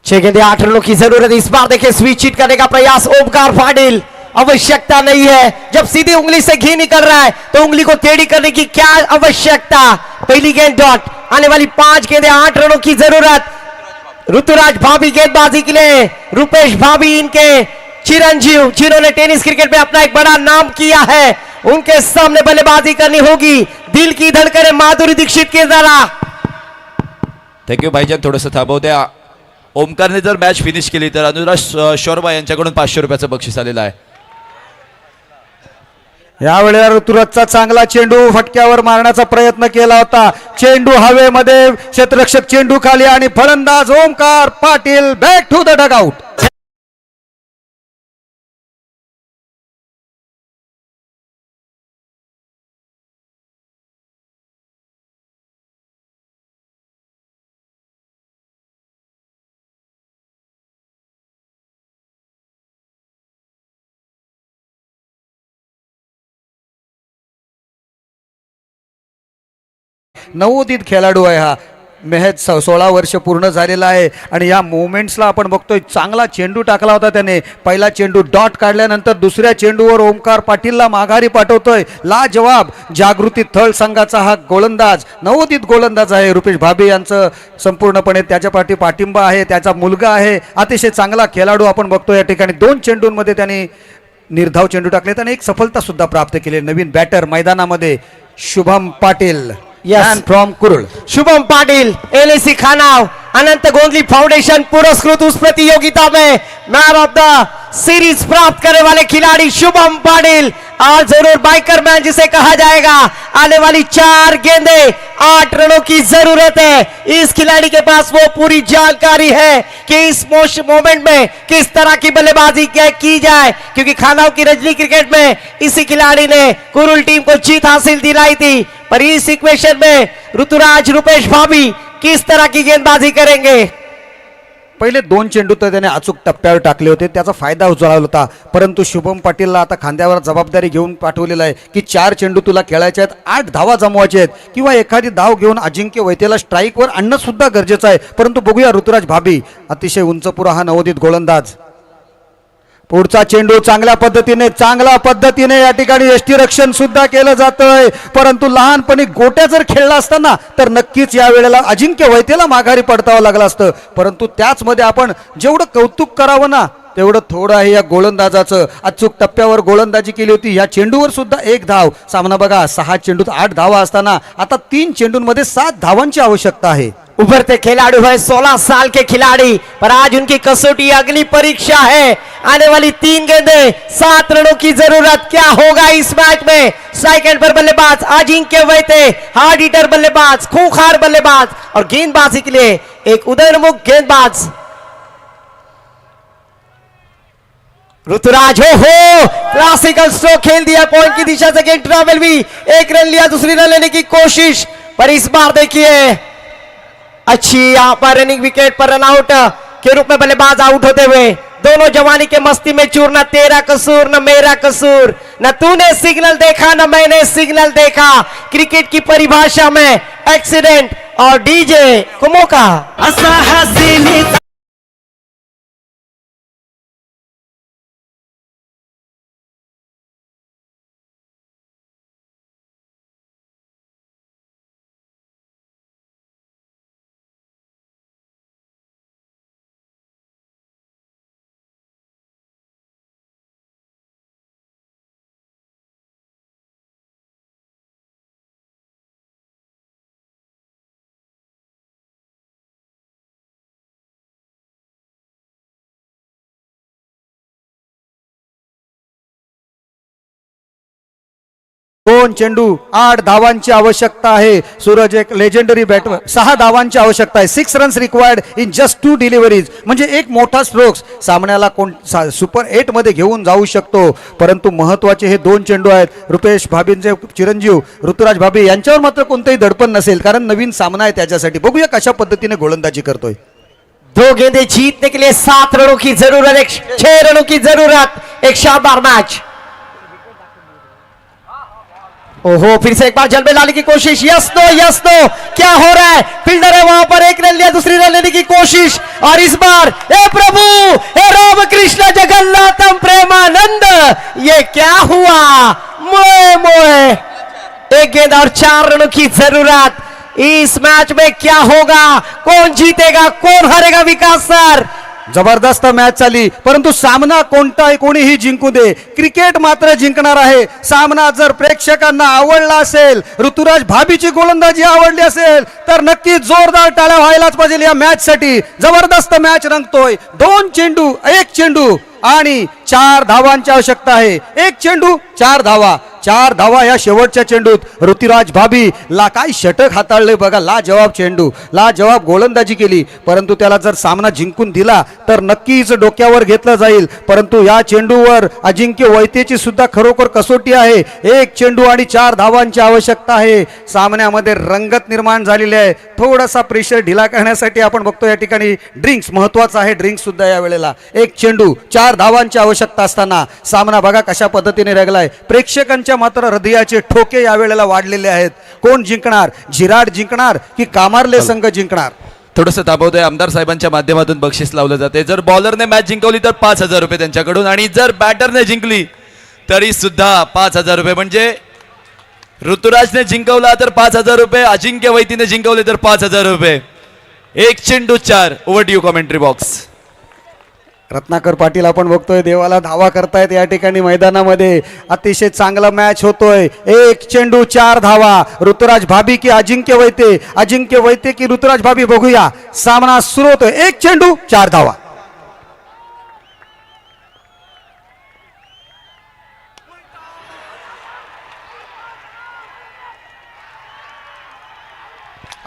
छह गेंदे 8 रनों की जरूरत। इस बार देखिए स्विच हिट करने का प्रयास ओमकार पाटिल, आवश्यकता नहीं है। जब सीधी उंगली से घी निकल रहा है तो उंगली को टेढ़ी करने की क्या आवश्यकता। पहली गेंद डॉट, आने वाली 5 गेंदे 8 रनों की जरूरत। ऋतुराज भाभी गेंदबाजी के लिए, रुपेश भाभी इनके चिरंजीव जिन्होंने टेनिस क्रिकेट में अपना एक बड़ा नाम किया है, उनके सामने बल्लेबाजी करनी होगी। दिल की धड़कने माधुरी दीक्षित के जरा। थँक्यू भाईजान, थोडंसं थांबव द्या। ओमकारने जर मॅच फिनिश केली तर अनुराज शोरबा यांच्याकडून 500 रुपयाचं बक्षीस आलेलं आहे। यावेळेला ऋतुराजचा चांगला चेंडू फटक्यावर मारण्याचा प्रयत्न केला होता, चेंडू हवेमध्ये, क्षेत्ररक्षक चेंडू खाली आणि फलंदाज Omkar Patil back to the dugout. नवोदित खेळाडू आहे हा, महज 16 वर्ष पूर्ण झालेला आहे आणि या मुवमेंट्सला आपण बघतोय, चांगला चेंडू टाकला होता त्याने। पहिला चेंडू डॉट काढल्यानंतर दुसऱ्या चेंडूवर ओमकार पाटीलला माघारी पाठवतोय। लाजवाब जागृती थळ संघाचा हा गोलंदाज, नवोदित गोलंदाज आहे रुपेश भाभी यांचं संपूर्णपणे त्याच्या पाठिंबा आहे, त्याचा मुलगा आहे, अतिशय चांगला खेळाडू आपण बघतोय। या ठिकाणी 2 चेंडूंमध्ये त्याने निर्धाव चेंडू टाकले आणि एक सफलता सुद्धा प्राप्त केली। नवीन बॅटर मैदानामध्ये Shubham Patil, yes from Kurul. Shubham Patil LAC Khanav Anant Gondli foundation पुरस्कृत उस प्रतियोगिता में मैन ऑफ द सीरीज प्राप्त करने वाले खिलाड़ी शुभम पाटिल आज जरूर बाइकर मैन जिसे कहा जाएगा। आने वाली 4 गेंदे 8 रनों की जरूरत है। इस खिलाड़ी के पास वो पूरी जानकारी है कि इस मोमेंट में किस तरह की बल्लेबाजी की जाए, क्योंकि खानाव की रजनी क्रिकेट में इसी खिलाड़ी ने कुरुल टीम को जीत हासिल दिलाई थी। पर इस इक्वेशन में ऋतुराज रुपेश भाभी किस तरह की गेंदबाजी करेंगे। पहिले 2 चेंडू तर त्याने अचूक टप्प्यावर टाकले होते, त्याचा फायदा उचलला होता, परंतु शुभम पाटीलला आता खांद्यावर जबाबदारी घेऊन पाठवलेला आहे की 4 चेंडू तुला खेळायचे आहेत, 8 धावा जमवायचे आहेत किंवा एखादी धाव घेऊन अजिंक्य वैतेला स्ट्राईकवर आणणं सुद्धा गरजेचं आहे। परंतु बघूया ऋतुराज भाभी, अतिशय उंचपुरा हा नवोदित गोलंदाज। पुढचा चेंडू चांगल्या पद्धतीने या ठिकाणी यष्टीरक्षण सुद्धा केलं जातंय, परंतु लहानपणी गोट्या जर खेळला असताना तर नक्कीच या वेळेला अजिंक्य वैतेला माघारी पडतावं लागलं असतं। परंतु त्याच मध्ये आपण जेवढं कौतुक करावं ना तेवढं थोडं आहे या गोलंदाजाचं। अचूक टप्प्यावर गोलंदाजी केली होती, या चेंडूवर सुद्धा 1 धाव। सामना बघा, 6 चेंडूत 8 धावा असताना आता 3 चेंडूंमध्ये 7 धावांची आवश्यकता आहे। उभरते खिलाड़ी है 16 साल के खिलाड़ी, पर आज उनकी कसौटी अगली परीक्षा है। आने वाली 3 गेंदे 7 रनों की जरूरत। क्या होगा इस मैच में। सेकंड पर बल्लेबाज अजिंक्य वैते, हार्ड हिटर बल्लेबाज, खूंखार बल्लेबाज और गेंदबाजी के लिए एक उदयनमुख गेंदबाज ऋतुराज। हो क्लासिकल स्ट्रोक खेल दिया, पॉइंट की दिशा से गेंद ट्रैवल भी, 1 रन लिया, दूसरी रन लेने की कोशिश, पर इस बार देखिए अच्छी यहां पर रनिंग विकेट पर रन आउट के रूप में बल्लेबाज आउट होते हुए दोनों जवानी के मस्ती में चूर, न तेरा कसूर न मेरा कसूर, न तूने सिग्नल देखा न मैंने सिग्नल देखा, क्रिकेट की परिभाषा में एक्सीडेंट और डीजे को मौका। दोन चेंडू 8 धावांची आवश्यकता आहे. सूरज एक लेजेंडरी बॅटमन. 6 धावांची आवश्यकता आहे. 6 runs required in just 2 deliveries. म्हणजे एक मोठा स्ट्रोक्स सामन्याला सुपर 8 मध्ये घेऊन जाऊ शकतो. परंतु महत्वाचे हे 2 चेंडू आहेत. रुपेश भाभींचे चिरंजीव ऋतुराज भाभी यांच्यावर मात्र कोणतेही दडपण नसेल, कारण नवीन सामना आहे त्याच्यासाठी. बघूया कशा पद्धतीने गोलंदाजी करतोय. 2 गेंदे जीतने के लिए 7 रनों की जरूरत, एक 6 रनों की जरूरत, एक शानदार मैच। ओहो, फिर से एक बार जल में लाने की कोशिश, यस नो, क्या हो रहा है? फील्डर है वहां पर, एक रन लिया, दूसरी रन लेने की कोशिश, और इस बार हे प्रभु, हे रामकृष्ण जगन्नाथम प्रेमानंद, ये क्या हुआ? मोए एक गेंद और 4 रनों की जरूरत। इस मैच में क्या होगा? कौन जीतेगा, कौन हारेगा? विकास सर, जबरदस्त मॅच झाली, परंतु सामना कोणीही जिंकू दे, क्रिकेट मात्र जिंकणार आहे. सामना जर प्रेक्षकांना आवडला असेल, ऋतुराज भाभीची गोलंदाजी आवडली असेल, तर नक्की जोरदार टाळ्या व्हायलाच पाहिजे या मॅच साठी. जबरदस्त मॅच रंगतोय. 2 चेंडू 1 चेंडू आणि 4 धावांची आवश्यकता आहे. 1 चेंडू 4 धावा. 4 धावा या शेवटच्या चेंडूत ऋतुराज भाभी ला काय षटक हाताळले बघा. लाजवाब चेंडू, लाजवाब गोलंदाजी केली, परंतु त्याला जर सामना जिंकून दिला तर नक्कीच डोक्यावर घेतलं जाईल. परंतु या चेंडूवर अजिंक्य वैतेची सुद्धा खरोखर कसोटी आहे. 1 चेंडू आणि 4 धावांची आवश्यकता आहे. सामन्यामध्ये रंगत निर्माण झालेली आहे. थोडासा प्रेशर ढिला करण्यासाठी आपण बघतो या ठिकाणी ड्रिंक्स महत्वाचा आहे. ड्रिंक्स सुद्धा या वेळेला. 1 चेंडू 4 धावांची आवश्यकता असताना सामना बघा कशा पद्धतीने रंगलाय. प्रेक्षकांच्या मात्र हृदयाचे ठोके या वेळेला वाढलेले आहेत. कोण जिंकणार? झिराड जिंकणार की कामारले संघ जिंकणार? थोडंसं ताबवतोय. आमदार साहेबांच्या माध्यमातून बक्षीस लावलं जाते. जर बॉलरने मॅच जिंकवली तर 5,000 रुपये त्यांच्याकडून, आणि जर बॅटरने जिंकली तरी सुद्धा 5,000 रुपये. म्हणजे ऋतुराजने जिंकवला तर 5,000 रुपये, अजिंक्य वैतीने जिंकवले तर 5,000 रुपये. 1 चेंडू 4. Over to you commentary box. Ratnakar Patil आपण बघतोय देवाला धावा करतायत या ठिकाणी मैदानामध्ये. अतिशय चांगला मॅच होतोय. 1 चेंडू 4 धावा. ऋतुराज भाभी की अजिंक्य वैते की ऋतुराज भाभी. बघूया सामना सुरू होतोय. 1 चेंडू 4 धावा.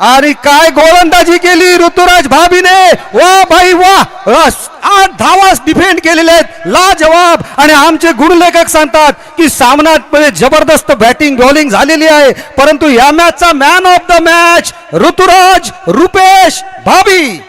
आणि काय गोलंदाजी केली ऋतुराज भाभीने. वा भाई वा. 8 धावा डिफेंड केलेले आहेत. लाजवाब. आणि आमचे गुणलेखक सांगतात की सामन्यात जबरदस्त बॅटिंग बॉलिंग झालेली आहे, परंतु या मॅचचा man of the match Ruturaj Rupesh Bhabhi.